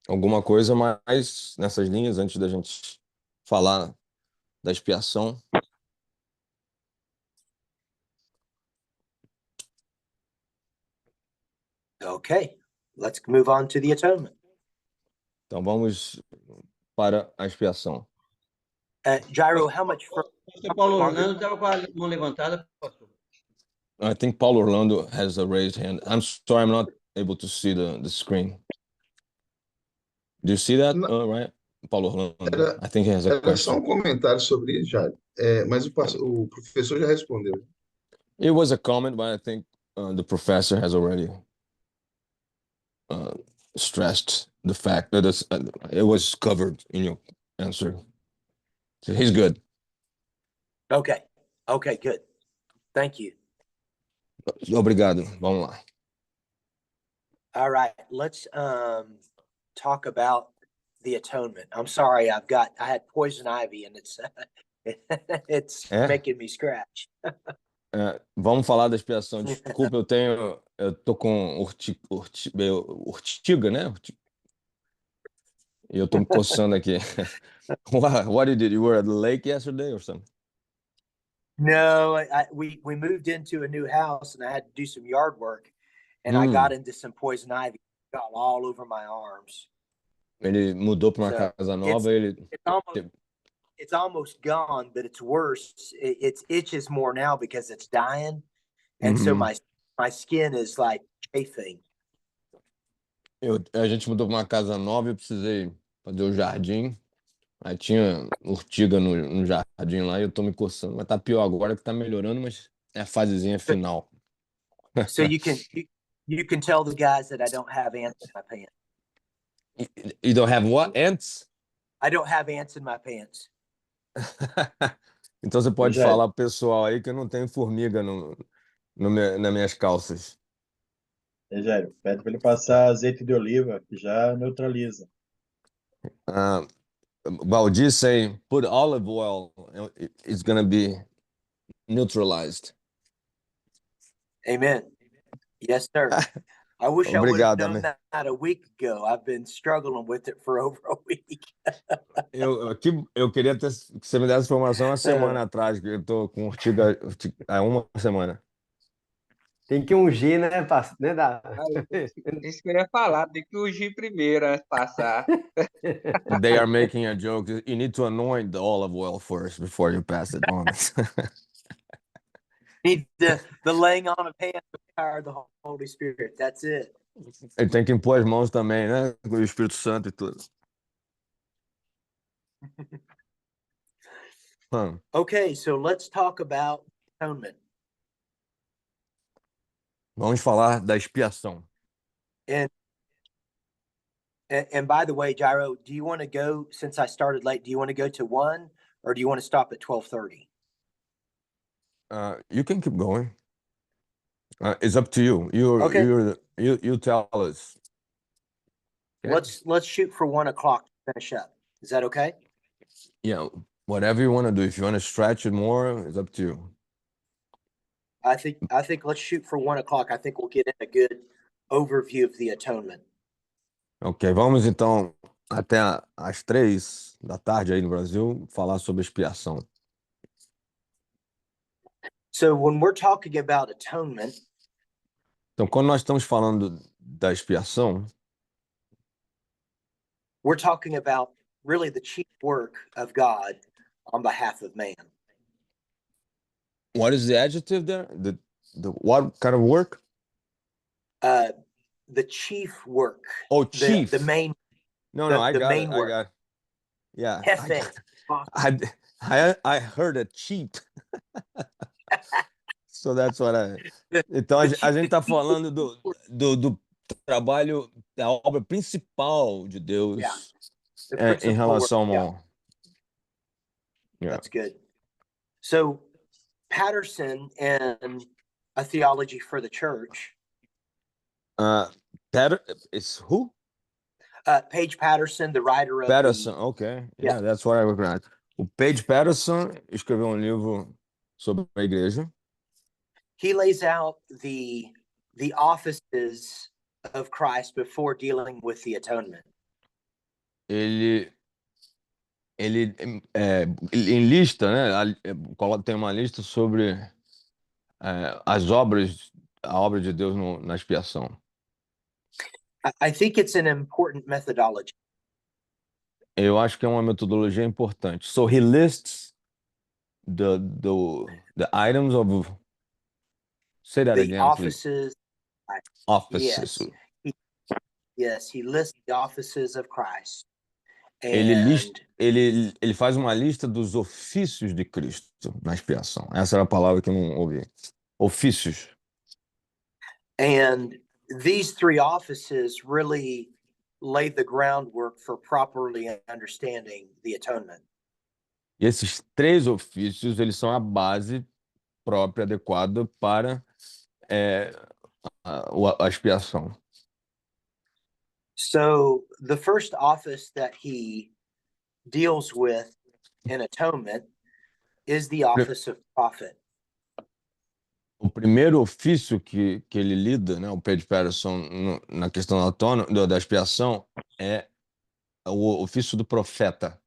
Alguma coisa mais nessas linhas antes da gente falar da expiação? Okay, let's move on to the atonement. Então vamos para a expiação. Gyro, how much further? Pastor Paulo Orlando estava com a mão levantada, pastor. I think Paulo Orlando has a raised hand. I'm sorry, I'm not able to see the screen. Do you see that? No. Right? Paulo Orlando. Era- I think he has a Era só question. um comentário sobre isso, Jair. Mas o professor já respondeu. It was a comment, but I think the professor has already stressed the fact that it was covered in your answer. So he's good. Okay, good. Thank you. Obrigado. Vamos lá. All right, let's talk about the atonement. I'm sorry, I had poison ivy and it's É? making me scratch. Vamos falar da expiação. Desculpa, eu tô com urtiga, né? E eu tô me coçando aqui. What did you do? You were at the lake yesterday or something? No, we moved into a new house and I had to do some yard work and I got into some poison ivy, got all over my arms. Ele mudou para uma So, casa nova, ele It's almost gone, but it's worse. It itches more now because it's dying. And so my skin is like chafing. A gente mudou para uma casa nova e eu precisei fazer o jardim. Aí tinha urtiga no jardim lá e eu tô me coçando. Mas tá pior agora que tá melhorando, mas é a fasezinha final. So you can tell the guys that I don't have ants in my pants. You don't have what? Ants? I don't have ants in my pants. Então você pode Rogério. falar pro pessoal aí que eu não tenho formiga nas minhas calças. Rogério, pede para ele passar azeite de oliva, que já neutraliza. Valdir saying, put olive oil, it's gonna be neutralized. Amen. Yes, sir. I wish I would have Obrigado, known amém. that a week ago. I've been struggling with it for over a week. Eu queria que você me desse informação uma semana atrás, que eu tô com urtiga há uma semana. Tem que ungir, né, né, Isso que eu ia falar, tem que ungir primeiro antes de passar. They are making a joke. You need to anoint the olive oil first before you pass it on. Need the laying on of hands with the power of the Holy Spirit. That's it. Ele tem que impor as mãos também, né? Com o Espírito Santo e tudo. Okay, so let's talk about atonement. Vamos falar da expiação. And by the way, Gyro, do you want to go, since I started late, do you want to go to 1 or do you want to stop at 12:30? You can keep going. It's up to you. Okay. You tell us. Okay? Let's shoot for 1 o'clock to finish up. Is that okay? Yeah, whatever you want to do. If you want to stretch it more, it's up to you. I think let's shoot for 1 o'clock. I think we'll get in a good overview of the atonement. Ok, vamos então até às 3 da tarde aí no Brasil falar sobre expiação. So when we're talking about atonement, Então, quando nós estamos falando da expiação, we're talking about really the chief work of God on behalf of man. what is the adjective there? The what kind of work? The chief work. Oh, chief. The main. No, I the got main it. work. I got it. Yeah. Jefe. I heard a cheat. So that's what Então, a gente está falando do trabalho, da obra principal de Deus The em principal relação work, yeah. Yeah. That's good. So Patterson in A Theology for the Church, It's who? Paige Patterson, the writer of Patterson, okay. Yeah, that's what I recognize. O Paige Patterson escreveu um livro sobre a igreja. he lays out the offices of Christ before dealing with the atonement. Ele enlista, né? Tem uma lista sobre as obras, a obra de Deus na expiação. I think it's an important methodology. Eu acho que é uma metodologia importante. So he lists the items of. Say that The again, offices, please. Offices. yes, he lists the offices of Christ. Ele faz uma lista dos ofícios de Cristo na expiação. Essa era a palavra que eu não ouvi. Ofícios. And these three offices really laid the groundwork for properly understanding the atonement. E esses três ofícios, eles são a base própria, adequada para a expiação. So the first office that he deals with in atonement is the office of prophet. O primeiro ofício que ele lida, né, o Paige Patterson, na questão da expiação, é o ofício do profeta.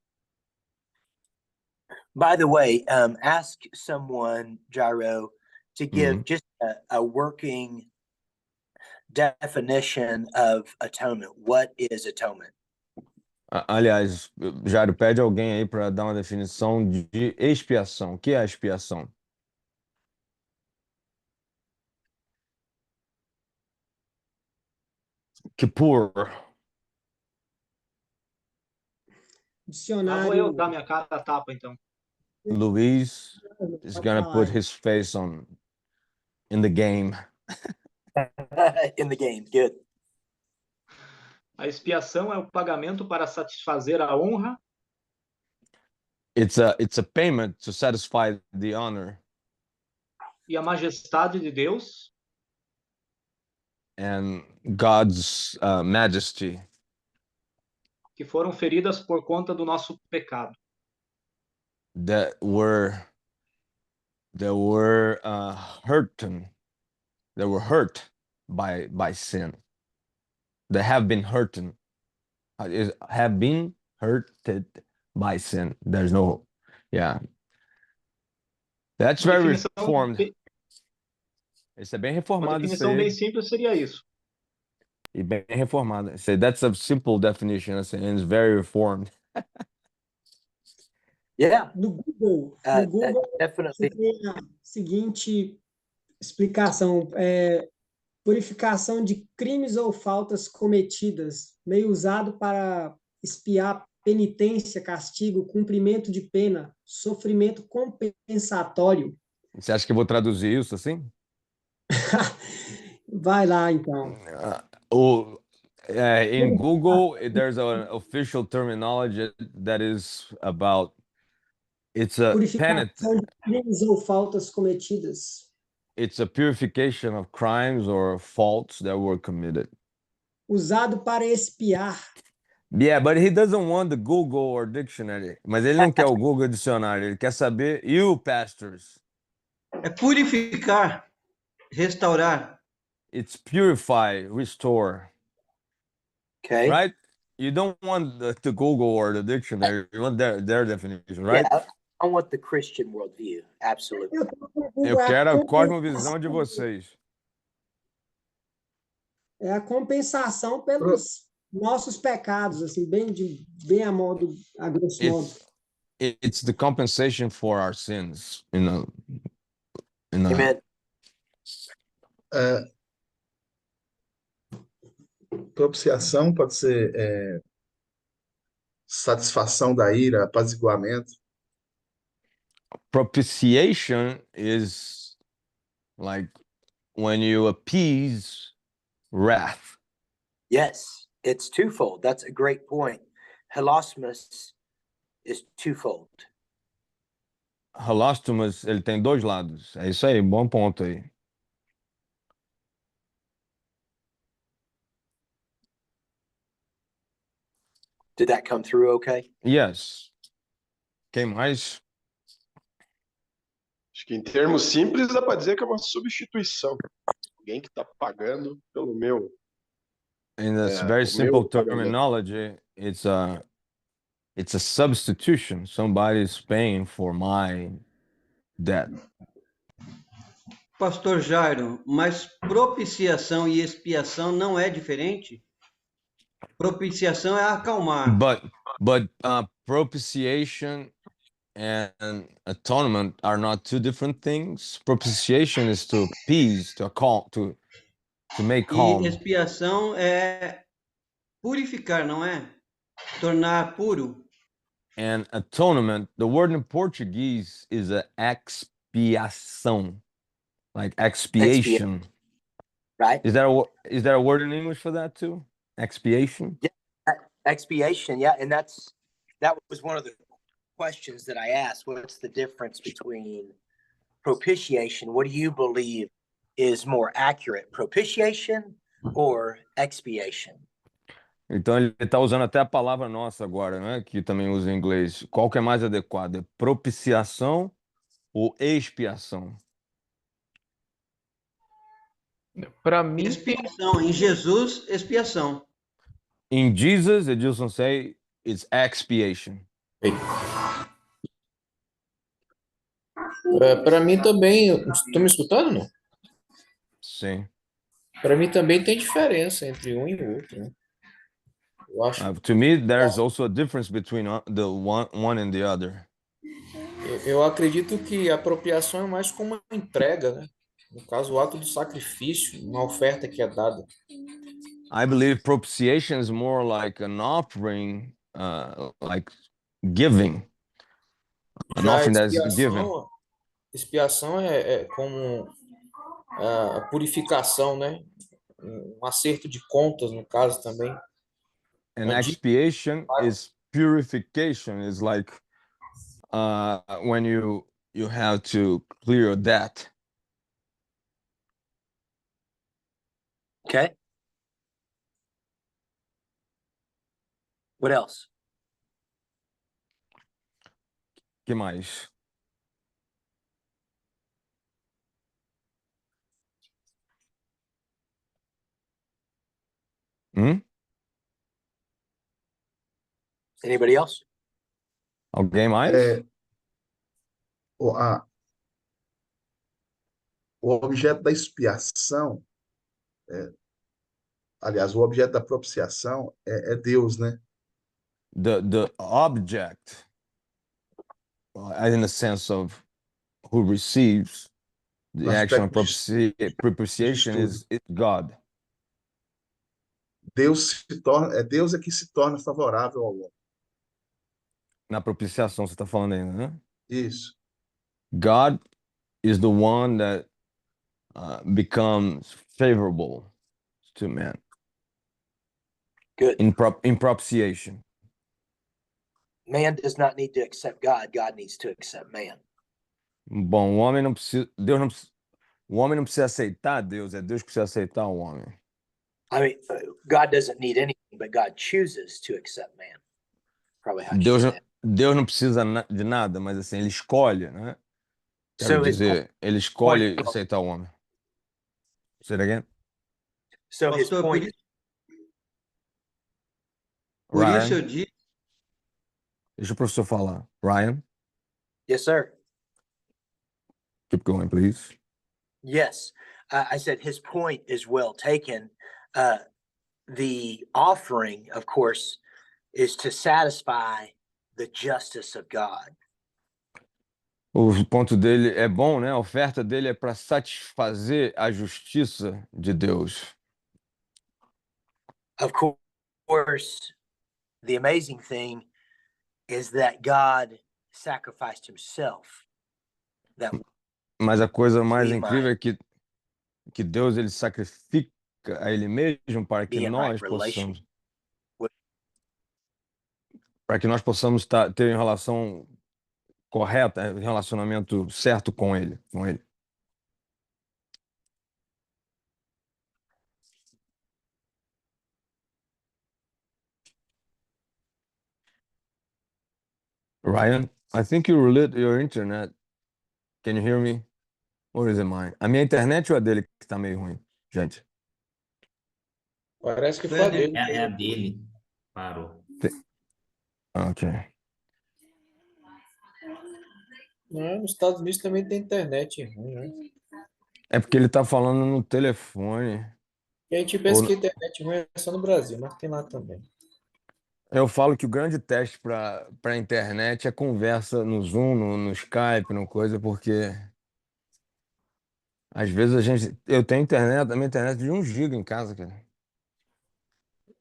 By the way, ask someone, Jairo, to give just a working definition of atonement. What is atonement? Aliás, Jairo, pede alguém aí para dar uma definição de expiação. O que é a expiação? Kippur. Dicionário. Vou eu dar minha cara a tapa, então. Luiz is gonna put his face in the game. In the game, good. A expiação é o pagamento para satisfazer a honra. It's a payment to satisfy the honor. E a majestade de Deus. And God's majesty. Que foram feridas por conta do nosso pecado. That were hurt by sin. That have been hurted by sin. There's no, yeah. That's very reformed. Isso é bem reformado. Uma definição bem simples seria isso. E bem reformado. That's a simple definition, and it's very reformed. Yeah. No Google, definitely. Tem a seguinte explicação: purificação de crimes ou faltas cometidas, meio usado para expiar penitência, castigo, cumprimento de pena, sofrimento compensatório. Você acha que eu vou traduzir isso assim? Vai lá, então. In Google, there's an official terminology that is about it's a purificação de crimes ou faltas cometidas. It's a purification of crimes or faults that were committed. Usado para expiar. Yeah, but he doesn't want the Google or dictionary. Mas ele não quer o Google dicionário, ele quer saber, you pastors. É purificar, restaurar. It's purify, restore. Okay. Right? You don't want the Google or the dictionary. You want their definition, right? Yeah, I want the Christian worldview. Absolutely. Eu quero a cosmovisão de vocês. É a compensação pelos nossos pecados, assim, bem a modo, a grosso modo. It's the compensation for our sins, Amen. Propiciação pode ser satisfação da ira, apaziguamento. Propitiation is like when you appease wrath. Yes, it's twofold. That's a great point. Hilasmus is twofold. Halóstomas, ele tem dois lados. É isso aí, bom ponto aí. Did that come through okay? Yes. Quem mais? Acho que em termos simples dá para dizer que é uma substituição. Alguém que está pagando pelo meu, In this É, very o simple meu pagamento. terminology, it's a substitution. Somebody's paying for my debt. Pastor Jairo, mas propiciação e expiação não é diferente? Propiciação é acalmar. But propitiation and atonement are not two different things. Propitiation is to appease, to make E calm. expiação é purificar, não é? Tornar puro. And atonement, the word in Portuguese is a expiação, like expiation. Right? Is there a word in English for that too? Expiation? Expiation, yeah, and that was one of the questions that I asked. What's the difference between propitiation? What do you believe is more accurate, propitiation or expiation? Então ele está usando até a palavra nossa agora, né? Que também usa em inglês. Qual que é mais adequado? É propiciação ou expiação? Para mim, Expiação. Em Jesus, expiação. In Jesus, Edilson say it's expiation. Para mim também, estão me escutando, não? Sim. Para mim também tem diferença entre um e o outro, né? Eu acho, To me, there's also a difference between the one and the other. eu acredito que a apropriação é mais como uma entrega, né? No caso, o ato do sacrifício, uma oferta que é dada. I believe propitiation is more like an offering, like giving. An Já a offering that's given. expiação é como a purificação, né? Um acerto de contas, no caso também. And expiation is purification. Is like when you have to clear your debt. Okay. What else? Que mais? Anybody else? Alguém mais? O objeto da expiação, aliás, o objeto da propiciação é Deus, né? The object, in the sense of who receives the No action of aspecto propitiation is God. Deus é que se torna favorável ao homem. Na propiciação você está falando ainda, né? Isso. God is the one that becomes favorable to man. Good. In propitiation. Man does not need to accept God. God needs to accept man. Bom, o homem não precisa, o homem não precisa aceitar Deus, é Deus que precisa aceitar o homem. I mean, God doesn't need anything, but God chooses to accept man. Probably how Deus não precisa de nada, mas assim, ele escolhe, né? Quero dizer, ele escolhe aceitar o homem. Say it again. So his point. Por Ryan, isso eu disse. Deixa o professor falar. Ryan, Yes, sir. keep going, please. Yes, I said his point is well taken. The offering, of course, is to satisfy the justice of God. O ponto dele é bom, né? A oferta dele é para satisfazer a justiça de Deus. Of course, the amazing thing is that God sacrificed himself. Mas a coisa mais incrível é que Deus ele sacrifica a ele mesmo para que nós possamos ter em relação correta, relacionamento certo com ele, Ryan, I think you lit your internet. Can you hear me? Or is it mine? A minha internet ou a dele que tá meio ruim, gente? Parece que Foi foi a a dele. É a dele. Parou. Ok. Não, nos Estados Unidos também tem internet ruim, né? É porque ele tá falando no telefone. E a gente Ou pensa que a internet ruim é só no Brasil, mas tem lá também. eu falo que o grande teste para a internet é conversa no Zoom, no Skype, no coisa, porque às vezes eu tenho internet, a minha internet de 1 giga em casa, cara.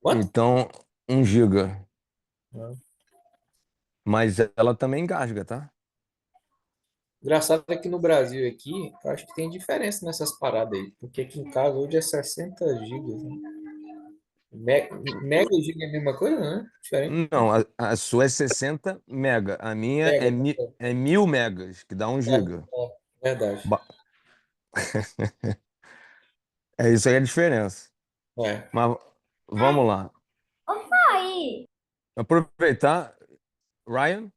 Quanto? Então, 1 giga. Ah. Mas ela também engasga, tá? Engraçado é que no Brasil aqui, eu acho que tem diferença nessas paradas aí, porque aqui em casa hoje é 60 gigas, né? Mega giga é a mesma coisa, né? Diferente. Não, a sua é 60 mega, a minha Mega, é 1000 megas, que dá 1 giga. verdade. Ba- É isso aí a diferença. É. Mas vamos lá. Ô, pai! Aproveitar, Ryan,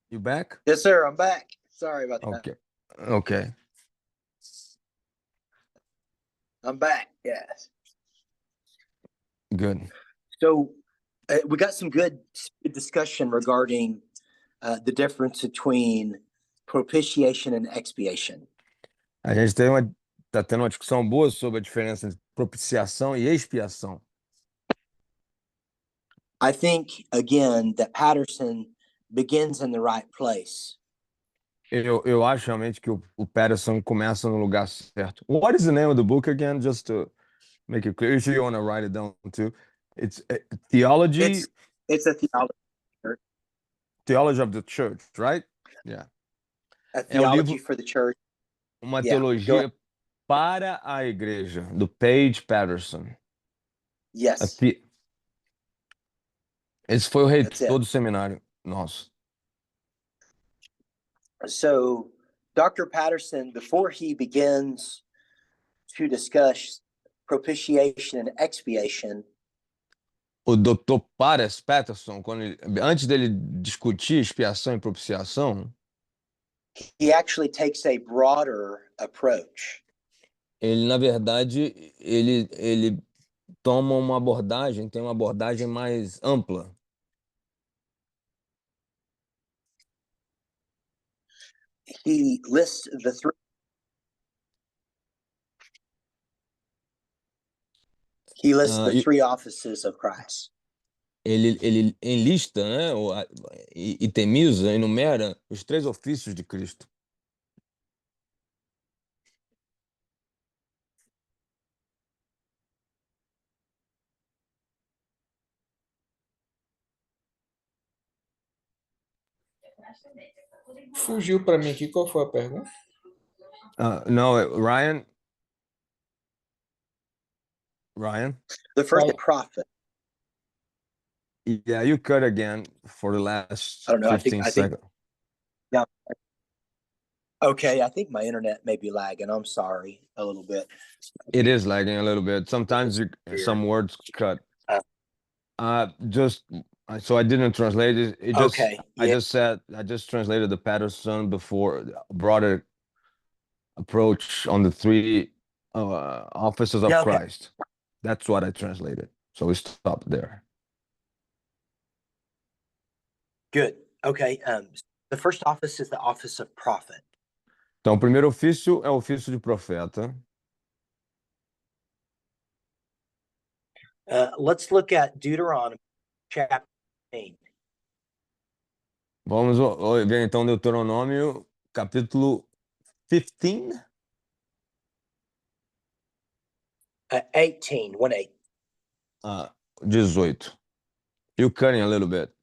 you back? Yes, sir. I'm back. Sorry about that. Okay. Okay. I'm back. Yes. Good. So we got some good discussion regarding the difference between propitiation and expiation. A gente tá tendo uma discussão boa sobre a diferença entre propiciação e expiação. I think, again, that Patterson begins in the right place. Eu acho realmente que o Patterson começa no lugar certo. What is the name of the book again? Just to make it clear, if you want to write it down too. It's Theology. It's a theology. Theology of the Church, right? Yeah. A theology for the church. Uma Yeah, teologia para a igreja, do Page Patterson. Yes. Esse foi o reitor do seminário nosso. So, Dr. Patterson, before he begins to discuss propitiation and expiation, O Dr. Patterson, antes dele discutir expiação e propiciação, he actually takes a broader approach. Ele, na verdade, ele toma uma abordagem, tem uma abordagem mais ampla. He lists the three. He lists the three offices of Christ. Ele enlista, né, itemiza, enumera os 3 ofícios de Cristo. Fugiu para mim aqui, qual foi a pergunta? No, Ryan. The first prophet. Yeah, you cut again for the last I don't know. 15 seconds. Yeah. Okay, I think my internet may be lagging. I'm sorry a little bit. It is lagging a little bit. Sometimes some words cut. So I didn't translate it. Okay. I just translated the Patterson before broader approach on the 3 offices of Christ. That's what I translated. So we stopped there. Good. Okay. The first office is the office of prophet. Então, o primeiro ofício é o ofício de profeta. Let's look at Deuteronomy chapter 8. Vamos ver então Deuteronômio, capítulo 15? 18, 1-8. 18. You're cutting a little bit.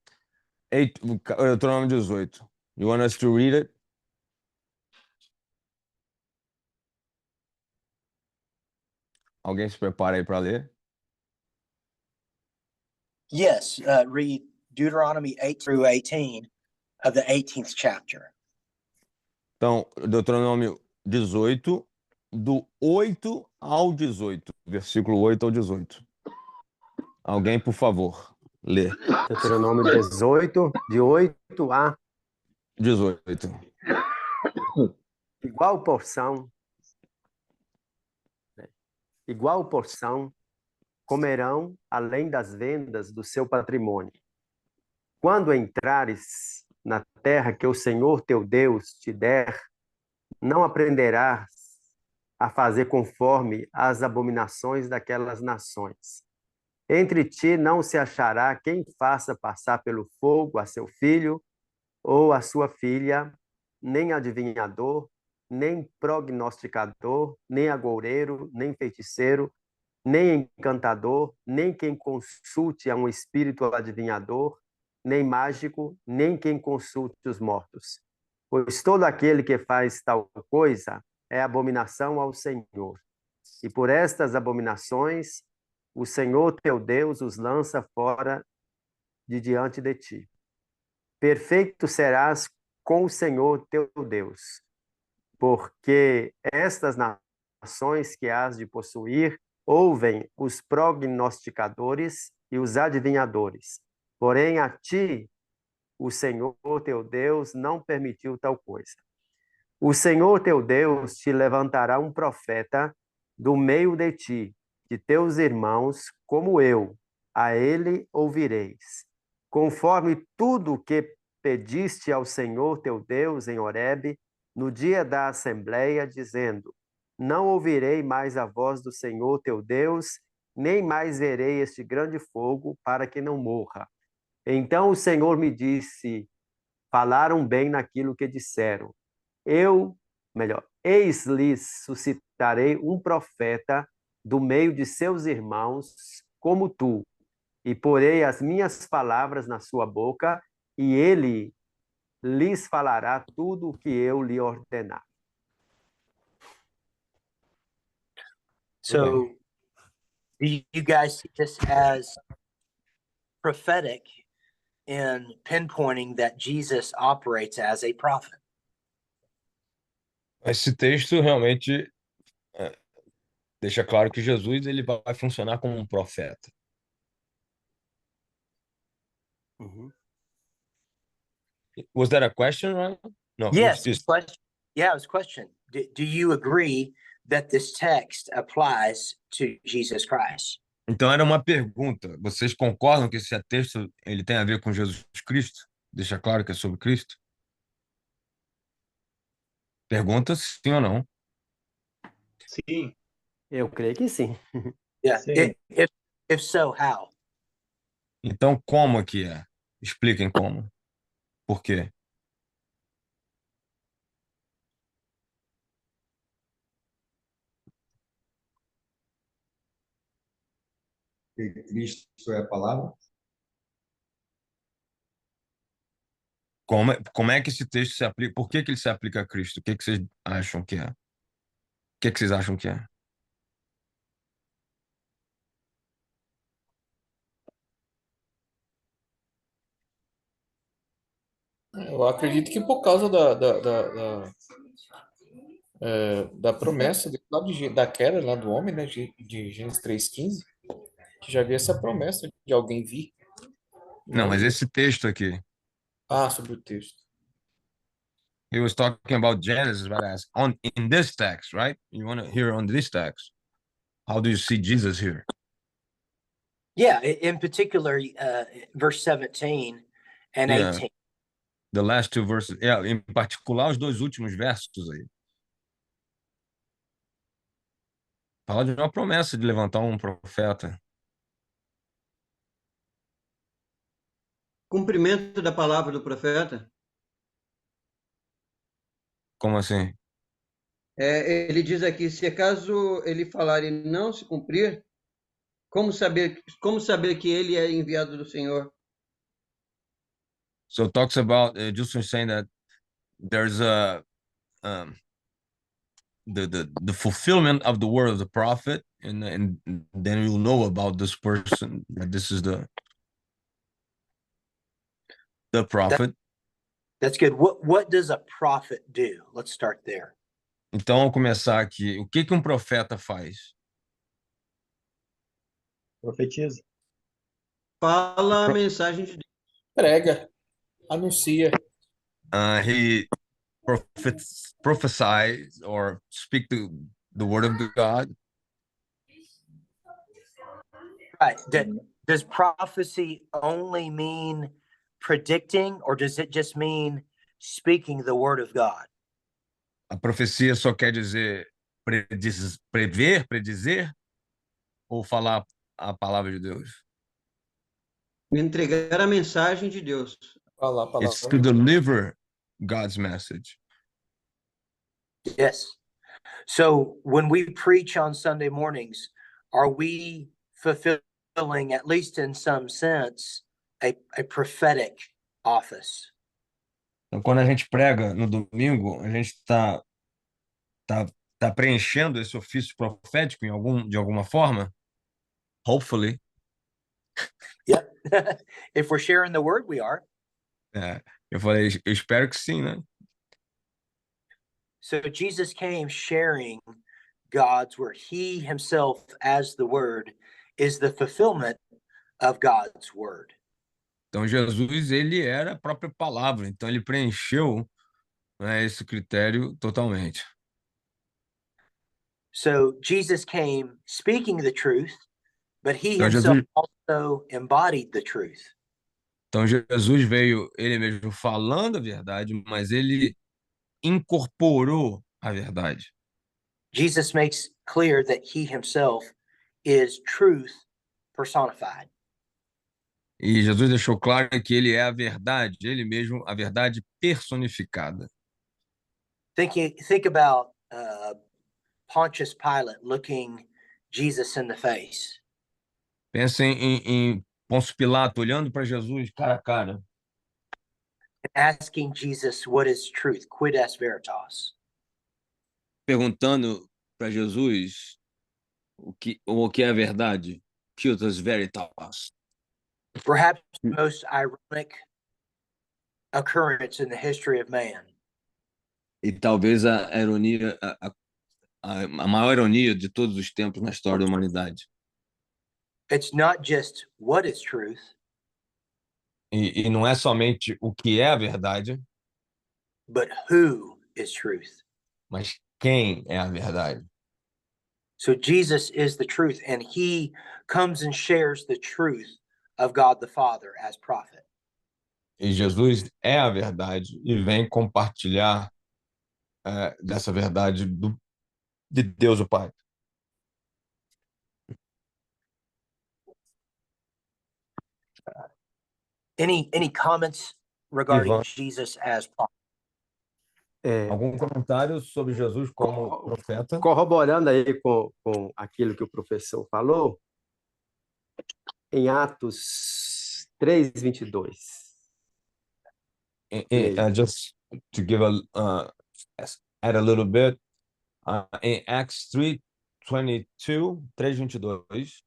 Deuteronômio 18. You want us to read it? Alguém se prepara aí para ler? Yes, read Deuteronomy 8 through 18. of the 18th chapter. Então, Deuteronômio 18, do 8 ao 18, versículo 8 ao 18. Alguém, por favor, lê. Deuteronômio 18, de 8 a 18. igual porção, comerão além das vendas do seu patrimônio. Quando entrares na terra que o Senhor teu Deus te der, não aprenderás a fazer conforme as abominações daquelas nações. Entre ti não se achará quem faça passar pelo fogo a seu filho ou a sua filha, nem adivinhador, nem prognosticador, nem agoureiro, nem feiticeiro, nem encantador, nem quem consulte a um espírito adivinhador, nem mágico, nem quem consulte os mortos. Pois todo aquele que faz tal coisa é abominação ao Senhor. E por estas abominações, o Senhor teu Deus os lança fora de diante de ti. Perfeito serás com o Senhor teu Deus, porque estas nações que has de possuir ouvem os prognosticadores e os adivinhadores. Porém, a ti, o Senhor teu Deus não permitiu tal coisa. O Senhor teu Deus te levantará um profeta do meio de ti, de teus irmãos, como eu. A ele ouvireis. Conforme tudo o que pediste ao Senhor teu Deus em Horebe, no dia da assembleia, dizendo: não ouvirei mais a voz do Senhor teu Deus, nem mais verei este grande fogo, para que não morra. Então o Senhor me disse: falaram bem naquilo que disseram. Eis-lhes suscitarei um profeta do meio de seus irmãos, como tu, e porei as minhas palavras na sua boca, e ele lhes falará tudo o que eu lhe ordenar. So, do you guys see this as prophetic in pinpointing that Jesus operates as a prophet? Esse texto realmente deixa claro que Jesus ele vai funcionar como um profeta. Was that a question, right? No. Yes. Question. Yeah, it was a question. Do you agree that this text applies to Jesus Christ? Então era uma pergunta. Vocês concordam que esse texto ele tem a ver com Jesus Cristo? Deixa claro que é sobre Cristo? Pergunta sim ou não. Sim. Eu creio que sim. Yeah. Sim. If so, how? Então como é que é? Expliquem como. Por quê? Cristo é a palavra? Como é que esse texto se aplica? Por que ele se aplica a Cristo? O que vocês acham que é? O que vocês acham que é? Eu acredito que por causa da promessa da queda lá do homem, né, de Gênesis 3:15, que já havia essa promessa de alguém vir. Não, mas esse texto aqui. Sobre o texto. He was talking about Genesis, but in this text, right? You want to hear on this text? How do you see Jesus here? Yeah, in particular, verse 17 and 18. The last two verses. Em particular, os dois últimos versos aí. Fala de uma promessa de levantar um profeta. Cumprimento da palavra do profeta. Como assim? Ele diz aqui, se acaso ele falar e não se cumprir, como saber que ele é enviado do Senhor? So it talks about Justin saying that there's the fulfillment of the word of the prophet, and then you'll know about this person, that this is the prophet. That's good. What does a prophet do? Let's start there. Então, vamos começar aqui. O que que um profeta faz? Profetiza. Fala a mensagem de Deus. Prega, anuncia. He prophesies or speak the word of God. Right. Does prophecy only mean predicting, or does it just mean speaking the word of God? A profecia só quer dizer prever, predizer, ou falar a palavra de Deus? Entregar a mensagem de Deus. Falar a It's to palavra. deliver God's message. Yes. So when we preach on Sunday mornings, are we fulfilling, at least in some sense, a prophetic office? Então, quando a gente prega no domingo, a gente está preenchendo esse ofício profético de alguma forma? Hopefully. Yep. If we're sharing the word, we are. Eu falei, eu espero que sim, né? So Jesus came sharing God's word. He himself, as the word, is the fulfillment of God's word. Então, Jesus, ele era a própria palavra, então ele preencheu, né, esse critério totalmente. So Jesus came speaking the truth, but he Então, himself Jesus, also embodied the truth. então, Jesus veio ele mesmo falando a verdade, mas ele incorporou a verdade. Jesus makes clear that he himself is truth personified. E Jesus deixou claro que ele é a verdade, ele mesmo, a verdade personificada. Think about Pontius Pilate looking Jesus in the face. Pensem em Pôncio Pilato olhando para Jesus cara a cara, Asking Jesus what is truth, quid est veritas. perguntando para Jesus o que é a verdade, quid veritas. Perhaps the most ironic occurrence in the history of man. E talvez a ironia, a maior ironia de todos os tempos na história da humanidade. It's not just what is truth, E não é somente o que é a verdade, but who is truth. mas quem é a verdade. So Jesus is the truth, and he comes and shares the truth of God the Father as prophet. E Jesus é a verdade e vem compartilhar dessa verdade de Deus o Pai. Any comments regarding Ivan, Jesus as prophet? algum comentário sobre Jesus como profeta? Corroborando aí com aquilo que o professor falou, em Atos 3:22. Just to give add a little bit, in Acts 3:22.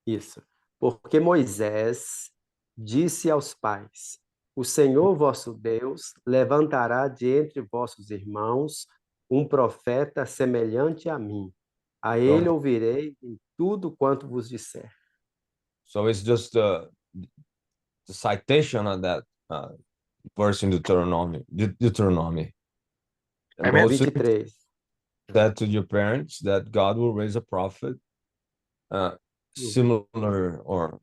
Isso. Porque Moisés disse aos pais: O Senhor vosso Deus levantará de entre vossos irmãos um profeta semelhante a mim. A ele ouvirei em tudo quanto vos disser. So it's just the citation of that verse in Deuteronomy. And Moses 23. said to your parents that God will raise a prophet similar or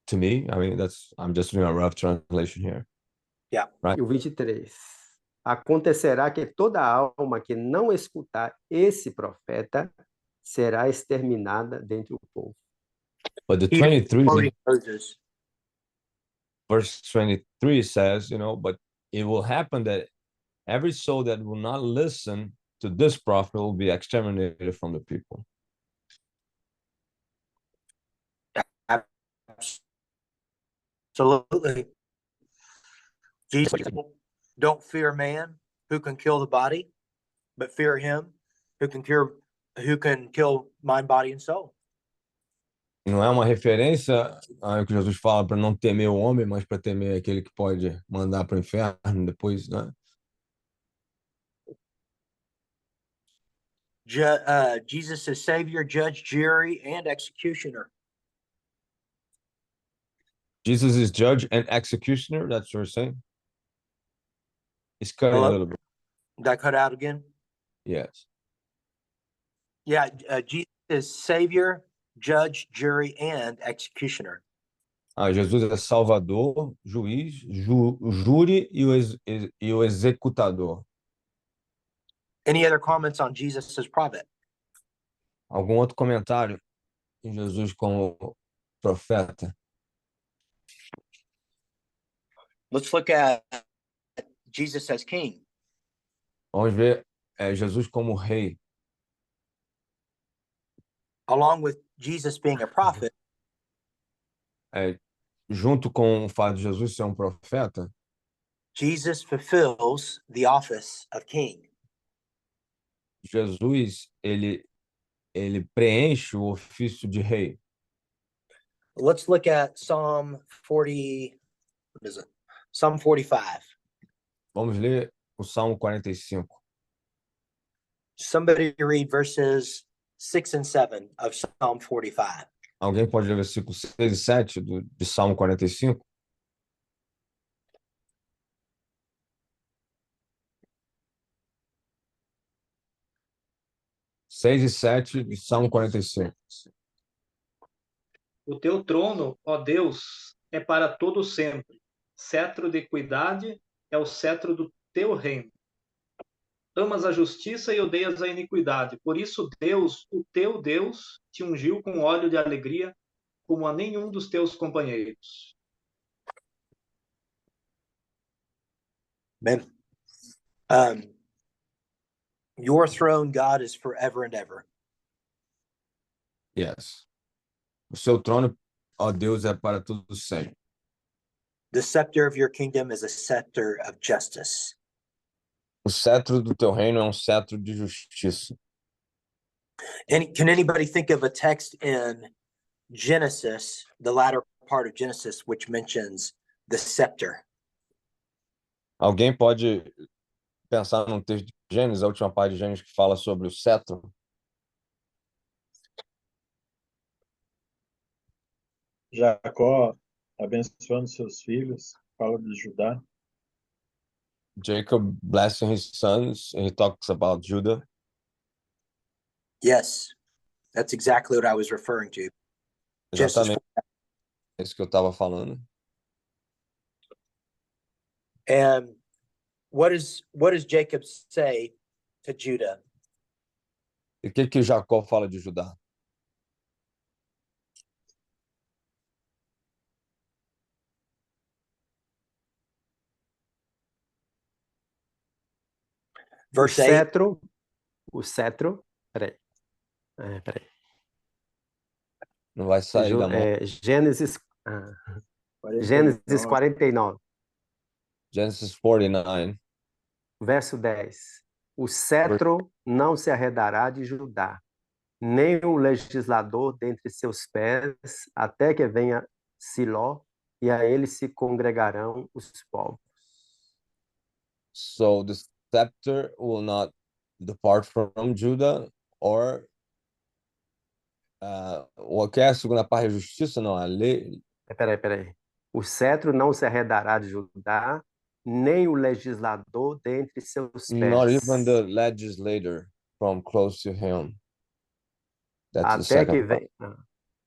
to me. I mean, I'm just doing a rough translation here. Yeah. Right. E o 23. Acontecerá que toda alma que não escutar esse profeta será exterminada dentre o povo. But the 23 Moses. verse 23 says, but it will happen that every soul that will not listen to this prophet will be exterminated from the people. Absolutely. Jesus, don't fear man who can kill the body, but fear him who can kill mind, body, and soul. Não é uma referência ao que Jesus fala para não temer o homem, mas para temer aquele que pode mandar para o inferno depois, né? Jesus is Savior, Judge, Jury, and Executioner. Jesus is judge and executioner. That's what you're saying. It's cutting a Hello? little bit. Did I cut out again? Yes. Yeah, Jesus is Savior, Judge, Jury, and Executioner. Jesus é Salvador, juiz, júri e o executador. Any other comments on Jesus as prophet? Algum outro comentário em Jesus como profeta? Let's look at Jesus as King. Vamos ver Jesus como rei. Along with Jesus being a prophet, Junto com o fato de Jesus ser um profeta, Jesus fulfills the office of King. Jesus ele preenche o ofício de rei. Let's look at Psalm 40. What is it? Psalm 45. Vamos ler o Salmo 45. Somebody read verses 6 and 7 of Psalm 45. Alguém pode ler versículos 6 e 7 de Salmo 45? Seis e 7 de Salmo 45. O teu trono, ó Deus, é para todo sempre. Cetro de equidade é o cetro do teu reino. Amas a justiça e odeias a iniquidade. Por isso, Deus, o teu Deus, te ungiu com óleo de alegria, como a nenhum dos teus companheiros. Amen. Your throne, God, is forever and ever. Yes. O seu trono, ó Deus, é para tudo sempre. The scepter of your kingdom is a scepter of justice. O cetro do teu reino é um cetro de justiça. And can anybody think of a text in Genesis, the latter part of Genesis, which mentions the scepter? Alguém pode pensar num texto de Gênesis, a última parte de Gênesis, que fala sobre o cetro? Jacó abençoando seus filhos, fala de Judá. Jacob blessing his sons, and he talks about Judah. Yes, that's exactly what I was referring to. Genesis Exatamente. É isso que eu estava falando. And what does Jacob say to Judah? E o que Jacó fala de Judá? Verse 8. O cetro, peraí. Não vai sair da mão. Gênesis 49. Genesis 49. Verso 10. O cetro não se arredará de Judá, nem o legislador dentre seus pés, até que venha Siló, e a ele se congregarão os povos. So the scepter will not depart from Judah, or o que é a segunda parte? A justiça, não, a lei. Peraí. O cetro não se arredará de Judá, nem o legislador dentre seus pés. Not even the legislator from close to him. That's the second part.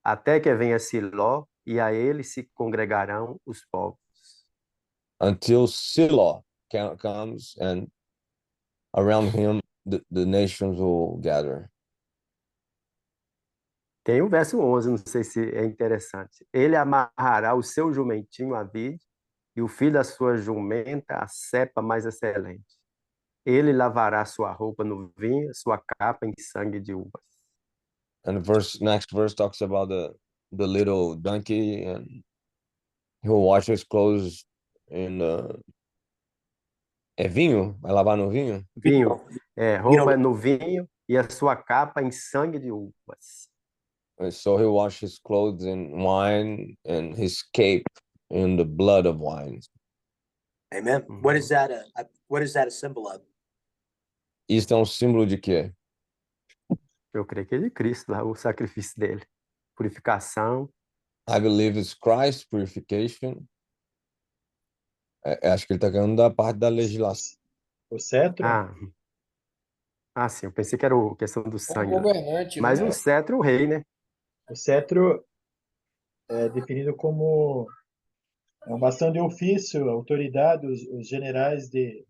Até que venha Siló, e a ele se congregarão os povos. Until Siló comes, and around him the nations will gather. Tem o verso 11, não sei se é interessante. Ele amarrará o seu jumentinho à vide e o filho da sua jumenta à cepa mais excelente. Ele lavará sua roupa no vinho, sua capa em sangue de uvas. And the next verse talks about the little donkey, and he will wash his clothes in vinho? Vai lavar no vinho? Vinho. Roupa no vinho e a sua capa em sangue de uvas. And so he washed his clothes in wine and his cape in the blood of wine. Amen. What is that what is that a symbol of? Isso é um símbolo de quê? Eu creio que é de Cristo, lá, o sacrifício dele. Purificação. I believe it's Christ's purification. Acho que ele está querendo da parte da legislação. O cetro? Sim, eu pensei que era a questão do sangue. governante, Mas né? o cetro, o rei, né? O cetro é definido como um bastão de ofício, autoridade, os generais de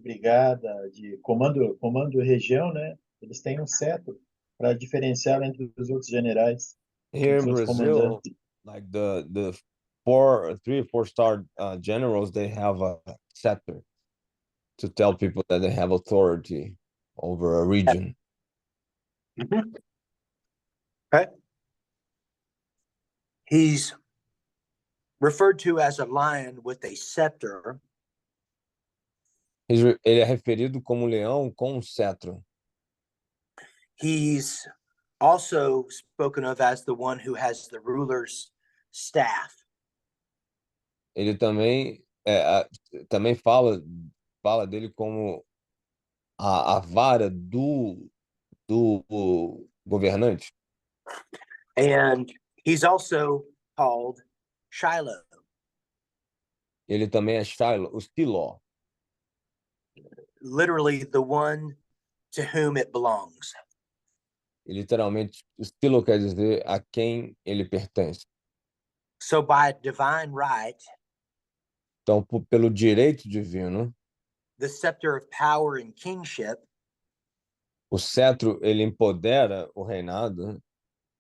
brigada, de comando região, né? Eles têm um cetro para diferenciar entre os outros generais, Here os in outros Brazil, comandantes. like the 3 or 4 star generals, they have a scepter to tell people that they have authority over a region. Okay. He's referred to as a lion with a scepter. Ele é referido como leão com um cetro. He's also spoken of as the one who has the ruler's staff. Ele também fala dele como a vara do governante. And he's also called Shiloh. Ele também é Shiloh, o Siló. Literally the one to whom it belongs. E literalmente, o Siló quer dizer a quem ele pertence. So by divine right, Então, pelo direito divino, the scepter of power and kingship o cetro, ele empodera o reinado.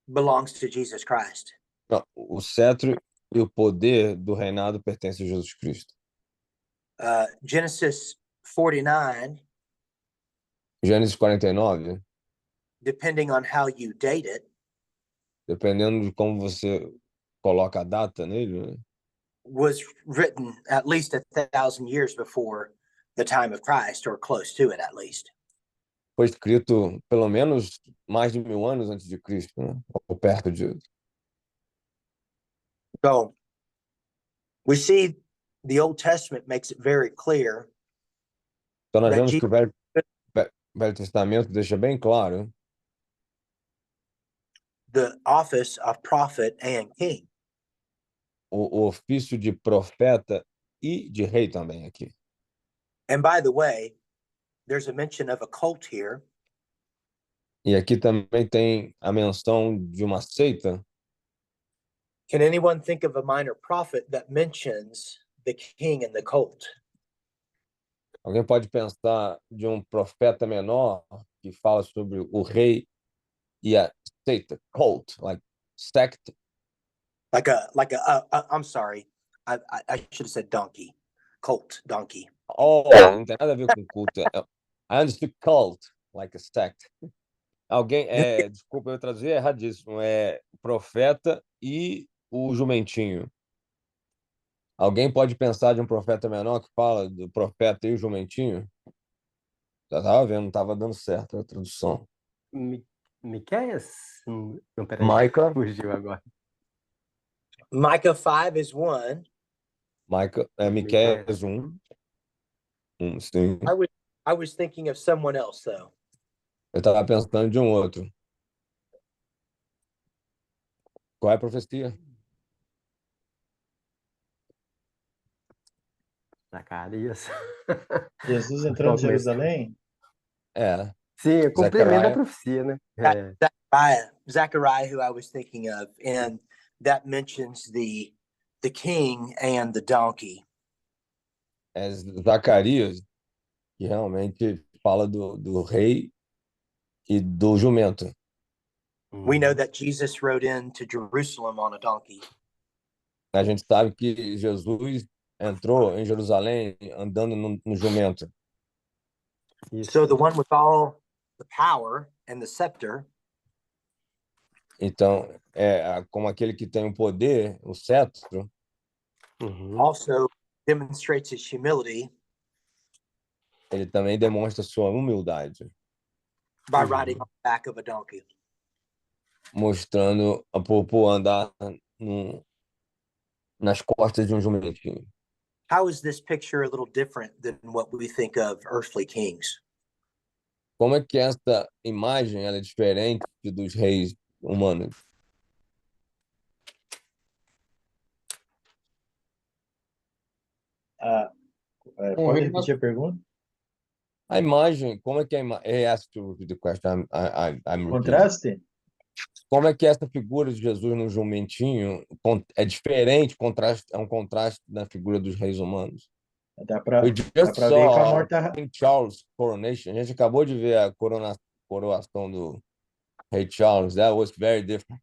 belongs to Jesus Christ. Não, o cetro e o poder do reinado pertence a Jesus Cristo. Genesis 49, Gênesis 49, depending on how you date it, dependendo de como você coloca a data nele, né? was written at least 1,000 years before the time of Christ, or close to it at least. Foi escrito pelo menos mais de 1000 anos antes de Cristo, né? Ou perto disso. So we see the Old Testament makes it very clear Então nós that vemos que o Velho Testamento deixa bem claro the office of prophet and king. o ofício de profeta e de rei também aqui. And by the way, there's a mention of a cult here. E aqui também tem a menção de uma seita. Can anyone think of a minor prophet that mentions the king and the cult? Alguém pode pensar de um profeta menor que fala sobre o rei e a seita, cult, like sect. I'm sorry, I should have said donkey, cult, donkey. Oh, não tem nada a ver com culto. I understood cult, like a sect. Alguém, desculpa, eu traduzi erradíssimo. É profeta e o jumentinho. Alguém pode pensar de um profeta menor que fala do profeta e o jumentinho? Já estava vendo, não estava dando certo a tradução. Miqueias? Não, peraí. Micah. Fugiu agora. Micah 5 is one. Miqueias 1. Sim. I was thinking of someone else, though. Eu estava pensando de um outro. Qual é a profecia? Zacarias. Jesus entrando em Jerusalém? É. Sim, é cumprimento da profecia, né? Zechariah, who I was thinking of, and that mentions the king and the donkey. É Zacarias, que realmente fala do rei e do jumento. We know that Jesus rode into Jerusalem on a donkey. A gente sabe que Jesus entrou em Jerusalém andando no jumento. So the one with all the power and the scepter. Então, como aquele que tem o poder, o cetro. Also demonstrates his humility. Ele também demonstra sua humildade. By riding on the back of a donkey. mostrando a povo andar nas costas de um jumentinho. How is this picture a little different than what we think of earthly kings? Como é que esta imagem ela é diferente dos reis humanos? Pode repetir a pergunta? A imagem, como é que a imagem... He asked to repeat the question. I'm repeating. Contraste? Como é que essa figura de Jesus no jumentinho é diferente, é um contraste da figura dos reis humanos? Dá para We ver just que a saw morte tá... King Charles coronation. A gente acabou de ver a coroação do rei Charles. That was very different.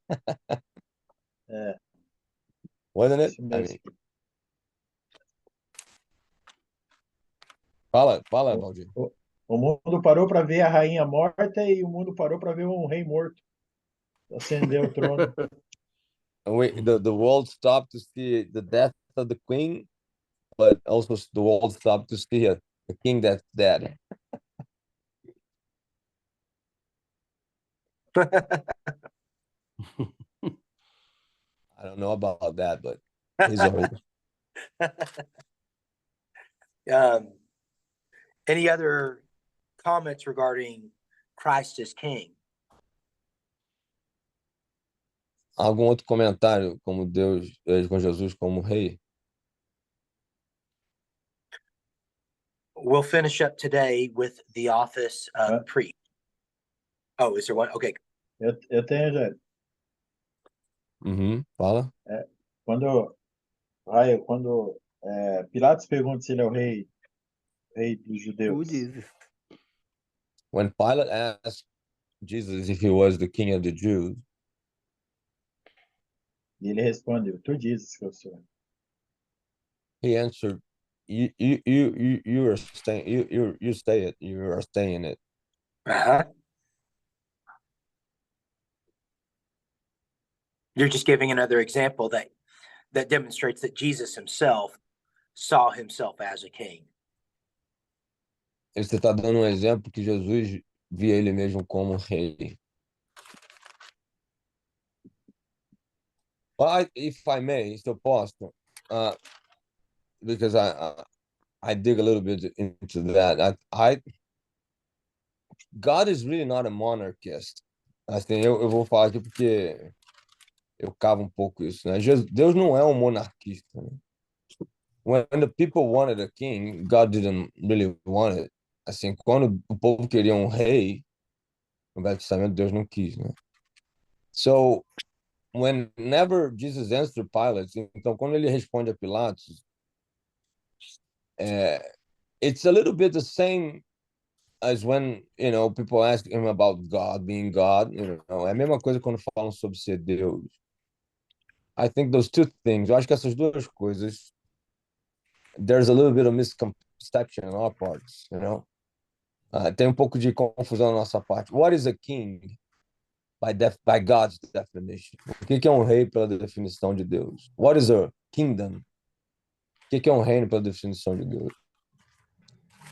Wasn't it? Isso mesmo. Fala, Valdir. O mundo parou para ver a rainha morta e o mundo parou para ver um rei morto ascender o trono. The world stopped to see the death of the queen, but also the world stopped to see a king that's dead. I don't know about that, but he's old. Any other comments regarding Christ as King? Algum outro comentário como Deus, com Jesus como rei? We'll finish up today with the office of priest. Oh, is there one? Okay. Eu tenho já. Fala. Quando Pilatos pergunta se ele é o rei dos judeus. When Pilate asked Jesus if he was the king of the Jews, E ele respondeu: Tu dizes que eu sou. he answered, "You are staying. You stay it. You are staying it." You're just giving another example that demonstrates that Jesus himself saw himself as a king. Você está dando um exemplo que Jesus via ele mesmo como rei. But if I may, se eu posso, because I dig a little bit into that. God is really not a monarchist. Assim, eu vou falar aqui porque eu cavo pouco isso, né? Deus não é um monarquista, né? When the people wanted a king, God didn't really want it. Assim, quando o povo queria um rei, no Velho Testamento Deus não quis, né? So, whenever Jesus answered Pilate, então quando ele responde a Pilatos, it's a little bit the same as when, people ask him about God being God, é a mesma coisa quando falam sobre ser Deus. I think those two things, eu acho que essas duas coisas, there's a little bit of misconception on our parts, tem pouco de confusão na nossa parte. What is a king by God's definition? O que é rei pela definição de Deus? What is a kingdom? O que é reino pela definição de Deus?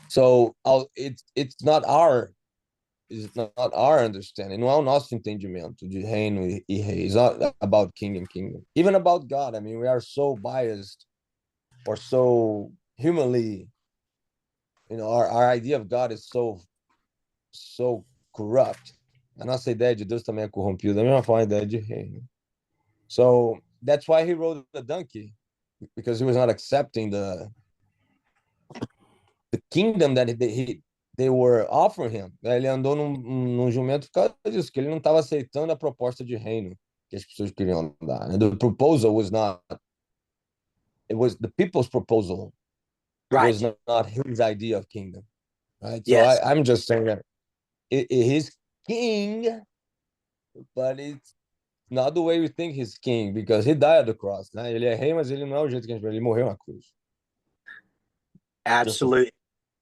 So it's not our understanding. Não é o nosso entendimento de reino e rei. It's not about king and kingdom. Even about God. I mean, we are so biased or so humanly, our idea of God is so corrupt. A nossa ideia de Deus também é corrompida, da mesma forma a ideia de reino. So that's why he rode the donkey, because he was not accepting the kingdom that they were offering him. Ele andou num jumento por causa disso, que ele não estava aceitando a proposta de reino que as pessoas queriam dar. The proposal was not, it was the people's proposal. Right. Was not his idea of kingdom. Right. Yes. So I'm just saying that he's king, but it's not the way we think he's king, because he died at the cross. Né? Ele é rei, mas ele não é o jeito que a gente vê. Ele morreu na cruz. Absolutely.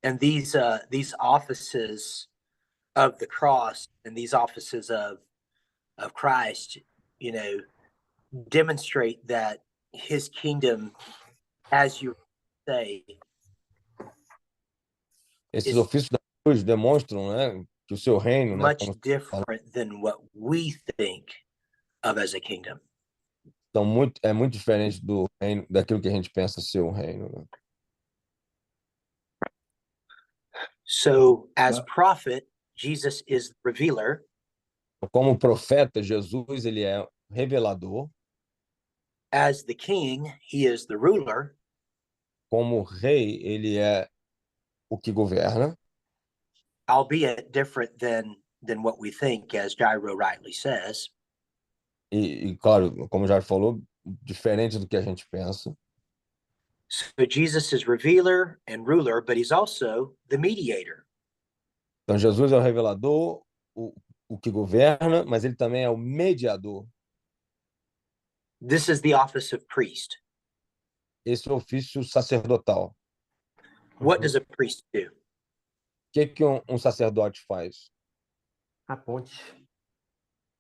And these offices of the cross and these offices of Christ, demonstrate that his kingdom, as you say, esses ofícios da cruz demonstram, né, que o seu reino, much different than what we think of as a kingdom. Então, é muito diferente do reino, daquilo que a gente pensa ser o reino, né? So, as Well- prophet, Jesus is the revealer. Como profeta, Jesus, ele é revelador. As the king, he is the ruler. Como rei, ele é o que governa. Albeit different than what we think, as Jairo rightly says. E claro, como já falou, diferente do que a gente pensa. So Jesus is revealer and ruler, but he's also the mediator. Então, Jesus é o revelador, o que governa, mas ele também é o mediador. This is the office of priest. Esse é o ofício sacerdotal. What does a priest do? O que um sacerdote faz? A ponte.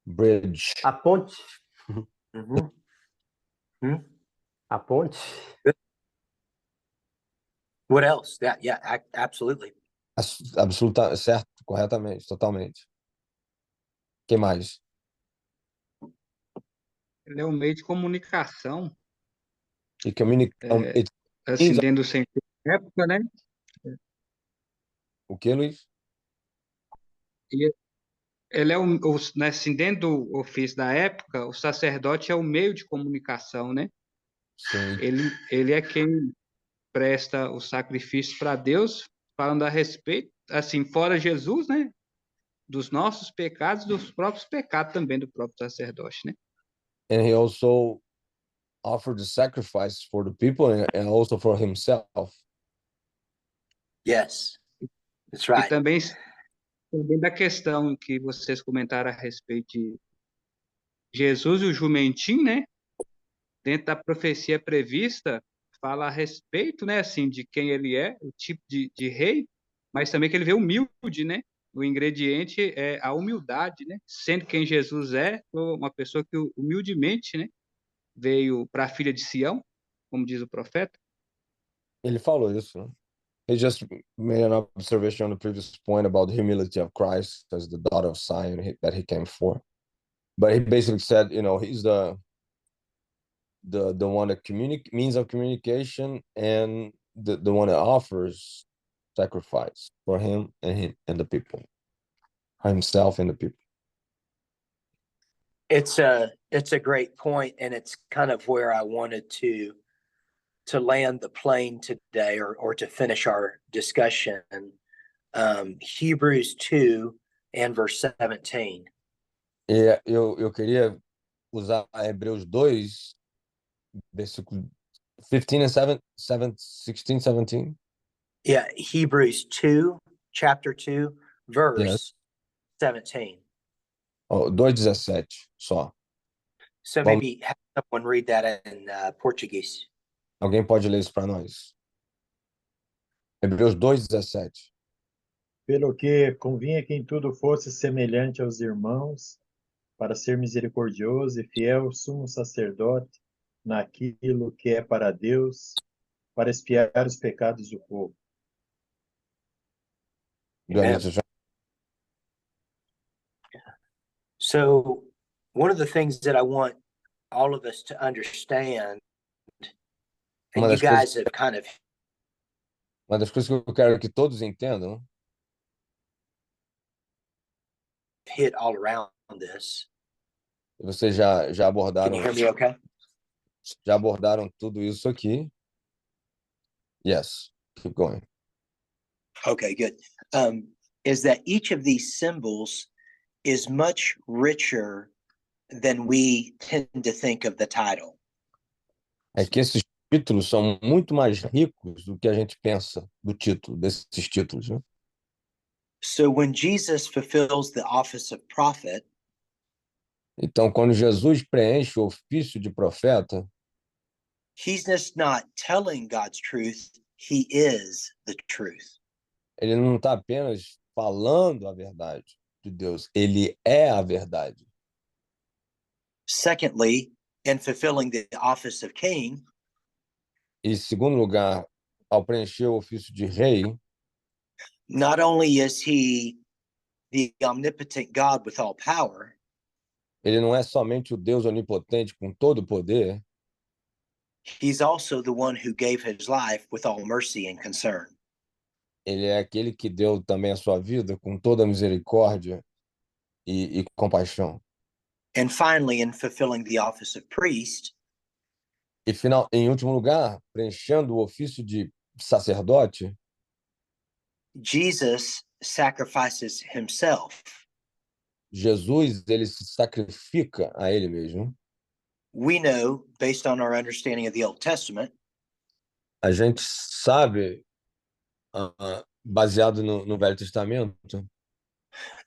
Bridge. A ponte. A ponte. What else? Yeah, absolutely. Absoluta, certo, corretamente, totalmente. O que mais? Ele é um meio de comunicação, E comunica, assim, dentro do sentido da época, né? o que, Luiz? E ele é né, assim, dentro do ofício da época, o sacerdote é o meio de comunicação, né? Sim. Ele é quem presta o sacrifício para Deus, falando a respeito, assim, fora Jesus, né? Dos nossos pecados, dos próprios pecados também do próprio sacerdote, né? And he also offered the sacrifice for the people and also for himself. Yes, that's E right. também da questão que vocês comentaram a respeito de Jesus e o jumentinho, né? Dentro da profecia prevista, fala a respeito, né? Assim, de quem ele é, o tipo de rei, mas também que ele veio humilde, né? O ingrediente é a humildade, né? Sendo quem Jesus é, uma pessoa que humildemente, né? Veio para a filha de Sião, como diz o profeta. Ele falou isso, né? He just made an observation on the previous point about the humility of Christ as the daughter of Zion that he came for. But he basically said, he's the one that means of communication and the one that offers sacrifice for him and the people, himself and the people. It's a great point, and it's kind of where I wanted to land the plane today, or to finish our discussion. Hebrews 2 and verse 17. E eu queria usar Hebreus 2, versículo 15 and 16, 17. Yeah, Hebrews 2, chapter 2, verse Yes. 17. Oh, 2:17 só. So maybe have someone read that in Portuguese. Alguém pode ler isso para nós? Hebreus 2:17. Pelo que convinha que em tudo fosse semelhante aos irmãos, para ser misericordioso e fiel sumo sacerdote naquilo que é para Deus, para expiar os pecados do povo. Amen. So one of the things that I want all of us to understand, and you guys have kind of Uma das coisas que eu quero que todos entendam, hit all around this. vocês já abordaram. Can you hear me okay? Já abordaram tudo isso aqui. Yes, keep going. Okay, good. Is that each of these symbols is much richer than we tend to think of the title. É que esses títulos são muito mais ricos do que a gente pensa do título, desses títulos, né? So when Jesus fulfills the office of prophet, então, quando Jesus preenche o ofício de profeta, he's just not telling God's truth, he is the truth. Ele não está apenas falando a verdade de Deus, ele é a verdade. Secondly, in fulfilling the office of king, e em segundo lugar, ao preencher o ofício de rei, not only is he the omnipotent God with all power, Ele não é somente o Deus onipotente com todo o poder, He's also the one who gave his life with all mercy and concern. ele é aquele que deu também a sua vida com toda a misericórdia e compaixão. And finally, in fulfilling the office of priest, E em último lugar, preenchendo o ofício de sacerdote, Jesus sacrifices himself. Jesus, ele se sacrifica a ele mesmo. We know, based on our understanding of the Old Testament, A gente sabe, baseado no Velho Testamento,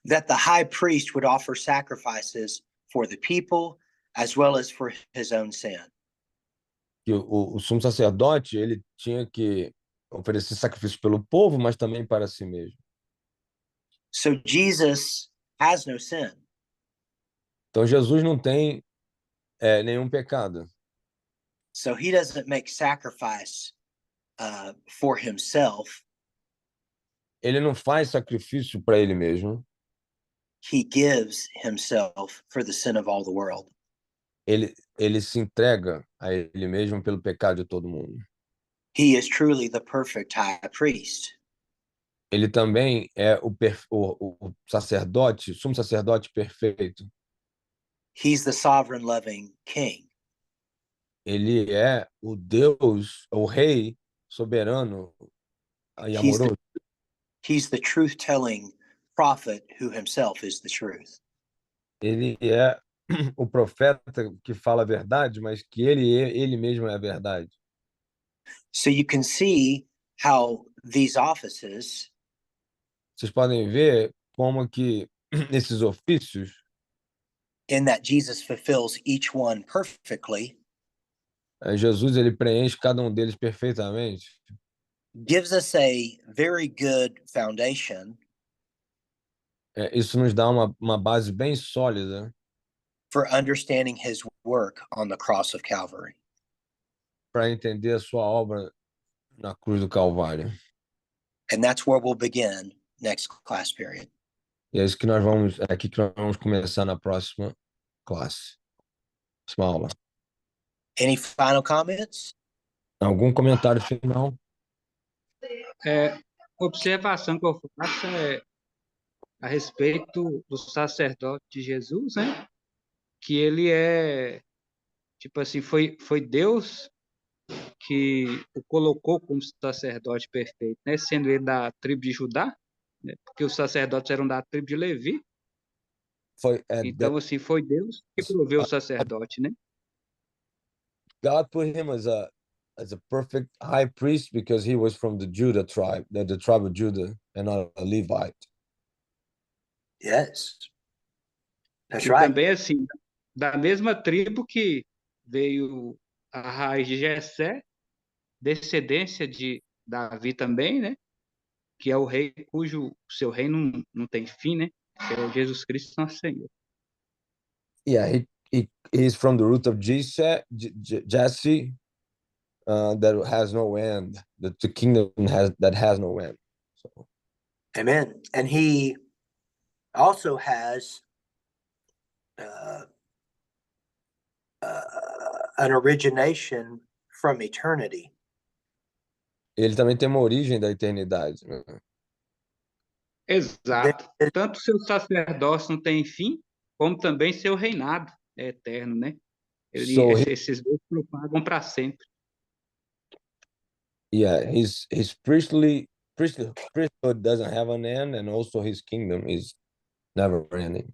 that the high priest would offer sacrifices for the people as well as for his own sin. que o sumo sacerdote, ele tinha que oferecer sacrifício pelo povo, mas também para si mesmo. So Jesus has no sin. Então Jesus não tem nenhum pecado. So he doesn't make sacrifice for himself. Ele não faz sacrifício para ele mesmo. He gives himself for the sin of all the world. Ele se entrega a ele mesmo pelo pecado de todo mundo. He is truly the perfect high priest. Ele também é o sacerdote, sumo sacerdote perfeito. He's the sovereign loving king. Ele é o Deus, o rei soberano e amoroso. He's the truth-telling prophet who himself is the truth. Ele é o profeta que fala a verdade, mas que ele mesmo é a verdade. So you can see how these offices Vocês podem ver como que esses ofícios, in that Jesus fulfills each one perfectly, Jesus ele preenche cada um deles perfeitamente. gives us a very good foundation Isso nos dá uma base bem sólida for understanding his work on the cross of Calvary. para entender a sua obra na cruz do Calvário. And that's where we'll begin next class period. E é isso que aqui que nós vamos começar na próxima classe, próxima aula. Any final comments? Algum comentário final? Observação que eu faço é a respeito do sacerdote de Jesus, né? Que ele é, tipo assim, foi Deus que o colocou como sacerdote perfeito, né? Sendo ele da tribo de Judá, né? Porque os sacerdotes eram da tribo de Levi. Então, assim, foi Deus que proveu o sacerdote, né? God put him as a perfect high priest because he was from the Judah tribe, the tribe of Judah, and not a Levite. Yes. That's E right. também, assim, da mesma tribo que veio a raiz de Jessé, descendência de Davi também, né? Que é o rei cujo seu reino não tem fim, né? Que é o Jesus Cristo, nosso Senhor. Yeah, he's from the root of Jesse, that has no end. The kingdom that has no end. So. Amen. And he also has an origination from eternity. Ele também tem uma origem da eternidade. Né? Exato. Tanto seu sacerdócio não tem fim, como também seu reinado é eterno, né? Esses dois propagam para sempre. Yeah, his priesthood doesn't have an end, and also his kingdom is never ending.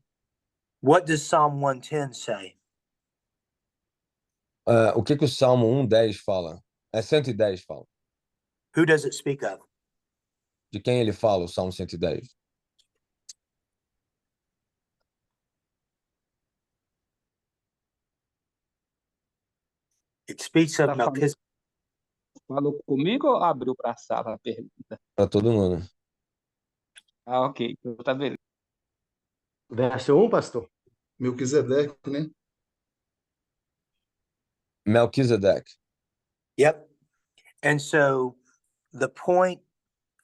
What does Psalm 110 say? O que o Salmo 1:10 fala? 110 fala. Who does it speak of? De quem ele fala, o Salmo 110? It speaks of Melchizedek. Falou comigo ou abriu para a sala a pergunta? Para todo mundo. Ah, ok. Então tá beleza. Verso 1, pastor? Melquisedeque, né? Melchizedek. Yep. And so the point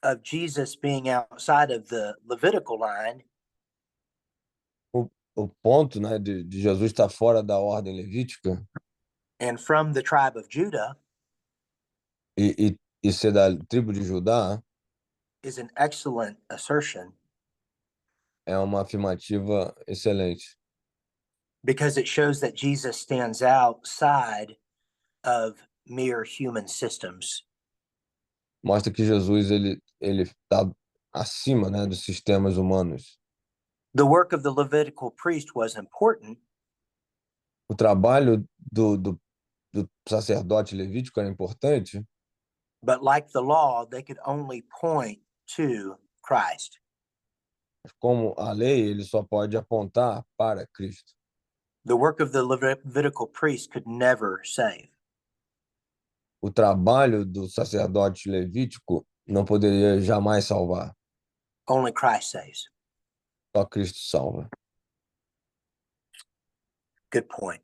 of Jesus being outside of the Levitical line o ponto, né, de Jesus estar fora da ordem levítica and from the tribe of Judah e ser da tribo de Judá is an excellent assertion é uma afirmativa excelente, because it shows that Jesus stands outside of mere human systems. mostra que Jesus ele está acima, né, dos sistemas humanos. The work of the Levitical priest was important, O trabalho do sacerdote levítico era importante, but like the law, they could only point to Christ. mas como a lei, ele só pode apontar para Cristo. The work of the Levitical priest could never save. O trabalho do sacerdote levítico não poderia jamais salvar. Only Christ saves. Só Cristo salva. Good point.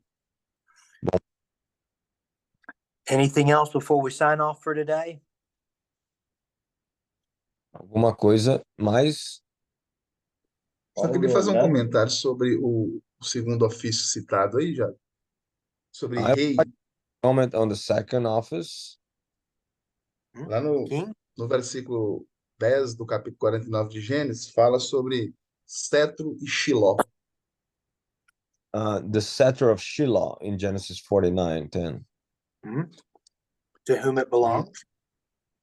Anything else before we sign off for today? Alguma coisa mais? Só queria fazer um comentário sobre o segundo ofício citado aí, já. Sobre I rei. would like to comment on the second office. Lá no versículo 10 do capítulo 49 de Gênesis, fala sobre cetro e Shiló. The scepter of Shiloh in Genesis 49:10. To whom it belongs.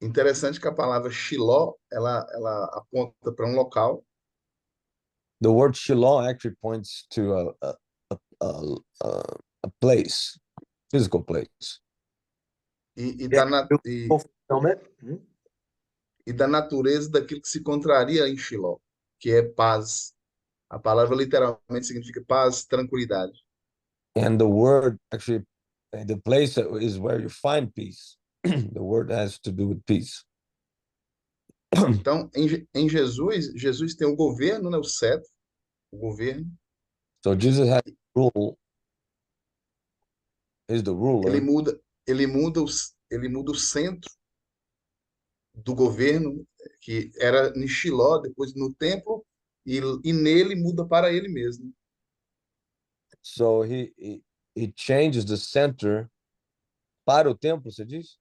Interessante que a palavra Shiló, ela aponta para um local. The word Shiloh actually points to a place, physical place. E da natureza daquilo que se encontraria em Shiló, que é paz. A palavra literalmente significa paz, tranquilidade. And the word actually, the place is where you find peace. The word has to do with peace. Então, em Jesus tem o governo, né, o cetro, o governo. So Jesus has rule. He's the ruler. Ele muda o centro do governo, que era em Shiló, depois no templo, e nele muda para ele mesmo. So he changes the center para o templo, você diz?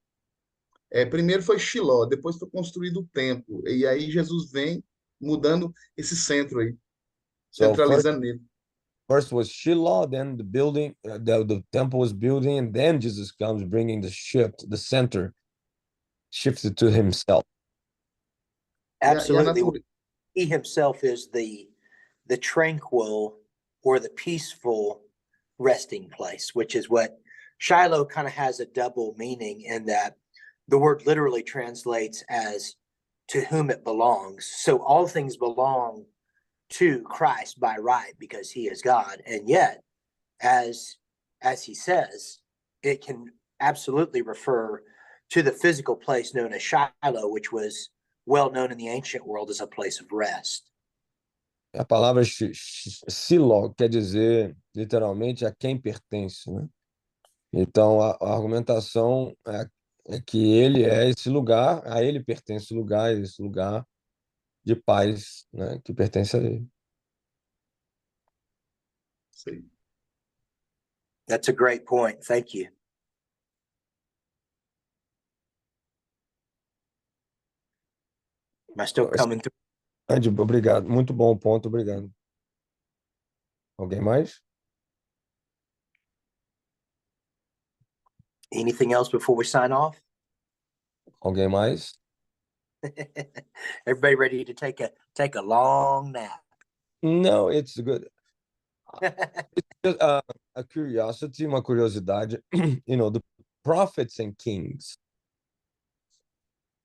Primeiro foi Shiló, depois foi construído o templo, e aí Jesus vem mudando esse centro aí, centralizando nele. First was Shiloh, then the building, the temple was building, and then Jesus comes bringing the center shifted to himself. Absolutely. He himself is the tranquil or the peaceful resting place, which is what Shiloh kind of has a double meaning in that the word literally translates as to whom it belongs. So all things belong to Christ by right because he is God. And yet, as he says, it can absolutely refer to the physical place known as Shiloh, which was well known in the ancient world as a place of rest. A palavra Shiloh quer dizer literalmente a quem pertence, né? Então a argumentação é que ele é esse lugar, a ele pertence o lugar, esse lugar de paz, né, que pertence a ele. Sim. That's a great point. Thank you. Am I still coming through? Andy, obrigado. Muito bom ponto, obrigado. Alguém mais? Anything else before we sign off? Alguém mais? Everybody ready to take a long nap? No, it's good. It's just a curiosity, uma curiosidade. You know, the prophets and kings.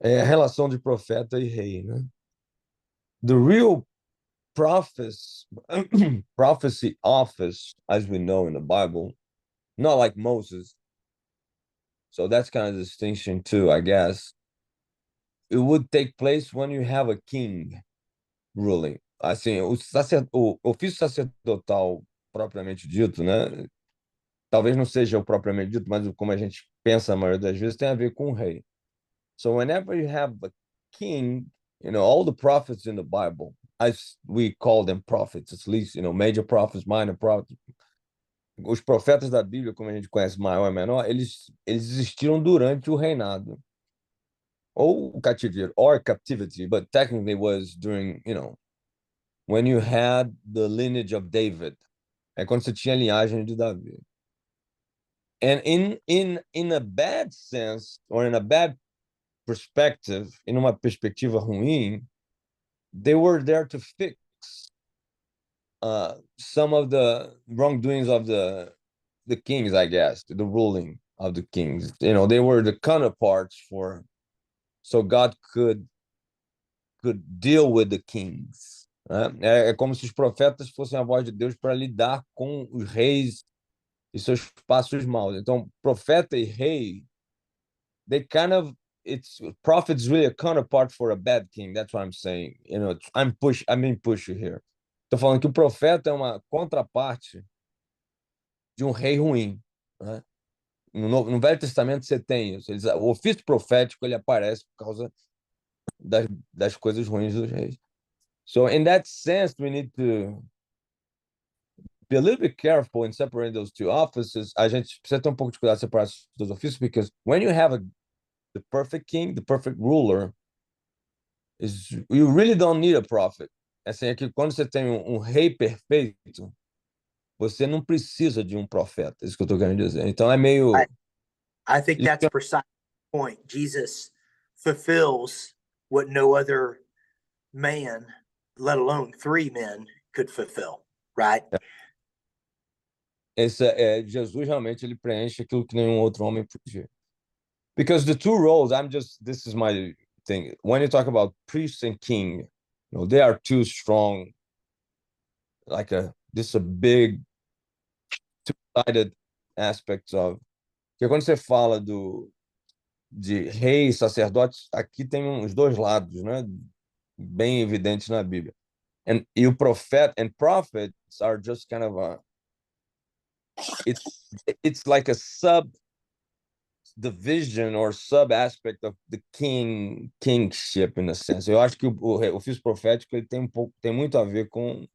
É a relação de profeta e rei, né? The real prophecy office, as we know in the Bible, not like Moses. So that's kind of the distinction too, I guess. It would take place when you have a king ruling. Assim, o ofício sacerdotal propriamente dito, né? Talvez não seja o propriamente dito, mas como a gente pensa a maioria das vezes, tem a ver com o rei. So whenever you have a king, you know, all the prophets in the Bible, we call them prophets, at least, major prophets, minor prophets. Os profetas da Bíblia, como a gente conhece, maior e menor, eles existiram durante o reinado ou o cativeiro, or captivity, but technically was during, when you had the lineage of David. É quando você tinha a linhagem de Davi. And in a bad sense, or in a bad perspective, em uma perspectiva ruim, they were there to fix some of the wrongdoings of the kings, I guess, the ruling of the kings. They were the counterparts so God could deal with the kings. Né? É como se os profetas fossem a voz de Deus para lidar com os reis e seus passos maus. Então, profeta e rei, they kind of, prophet's really a counterpart for a bad king. That's what I'm saying. I'm being pushy here. Estou falando que o profeta é uma contraparte de um rei ruim, né? No Velho Testamento você tem isso. O ofício profético ele aparece por causa das coisas ruins dos reis. So in that sense, we need to be a little bit careful in separating those two offices. A gente precisa ter um pouco de cuidado separar esses dois ofícios, because when you have the perfect king, the perfect ruler, you really don't need a prophet. Assim, é que quando você tem um rei perfeito, você não precisa de um profeta. Isso que eu estou querendo dizer. Então é meio. I think that's precisely the point. Jesus fulfills what no other man, let alone 3 men, could fulfill, right? Jesus realmente ele preenche aquilo que nenhum outro homem podia. Because the two roles, this is my thing. When you talk about priest and king, they are two strong, this is a big two-sided aspects of. Porque quando você fala de reis, sacerdotes, aqui tem os dois lados, né? Bem evidentes na Bíblia. E o profeta, and prophets are just kind of it's like a division or sub aspect of the kingship in a sense. Eu acho que o ofício profético ele tem muito a ver com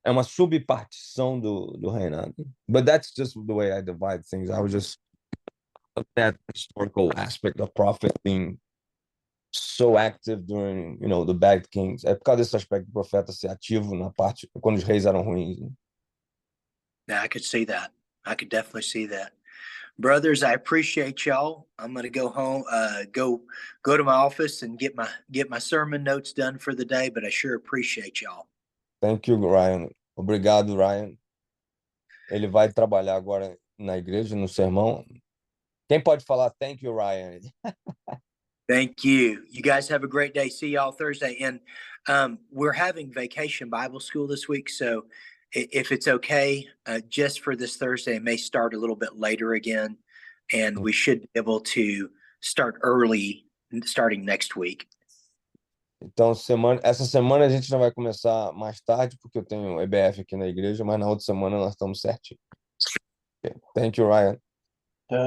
uma subpartição do reinado. But that's just the way I divide things. I was just that historical aspect of prophet being so active during, the bad kings. É por causa desse aspecto do profeta ser ativo na parte quando os reis eram ruins. Né? Yeah, I could see that. I could definitely see that. Brothers, I appreciate y'all. I'm going to go home, go to my office and get my sermon notes done for the day, but I sure appreciate y'all. Thank you, Ryan. Obrigado, Ryan. Ele vai trabalhar agora na igreja, no sermão. Quem pode falar thank you, Ryan? Thank you. You guys have a great day. See y'all Thursday. And we're having Vacation Bible School this week, so if it's okay, just for this Thursday, it may start a little bit later again, and we should be able to start early, starting next week. Então, essa semana a gente não vai começar mais tarde, porque eu tenho EBF aqui na igreja, mas na outra semana nós estamos certinho. Okay. Thank you, Ryan.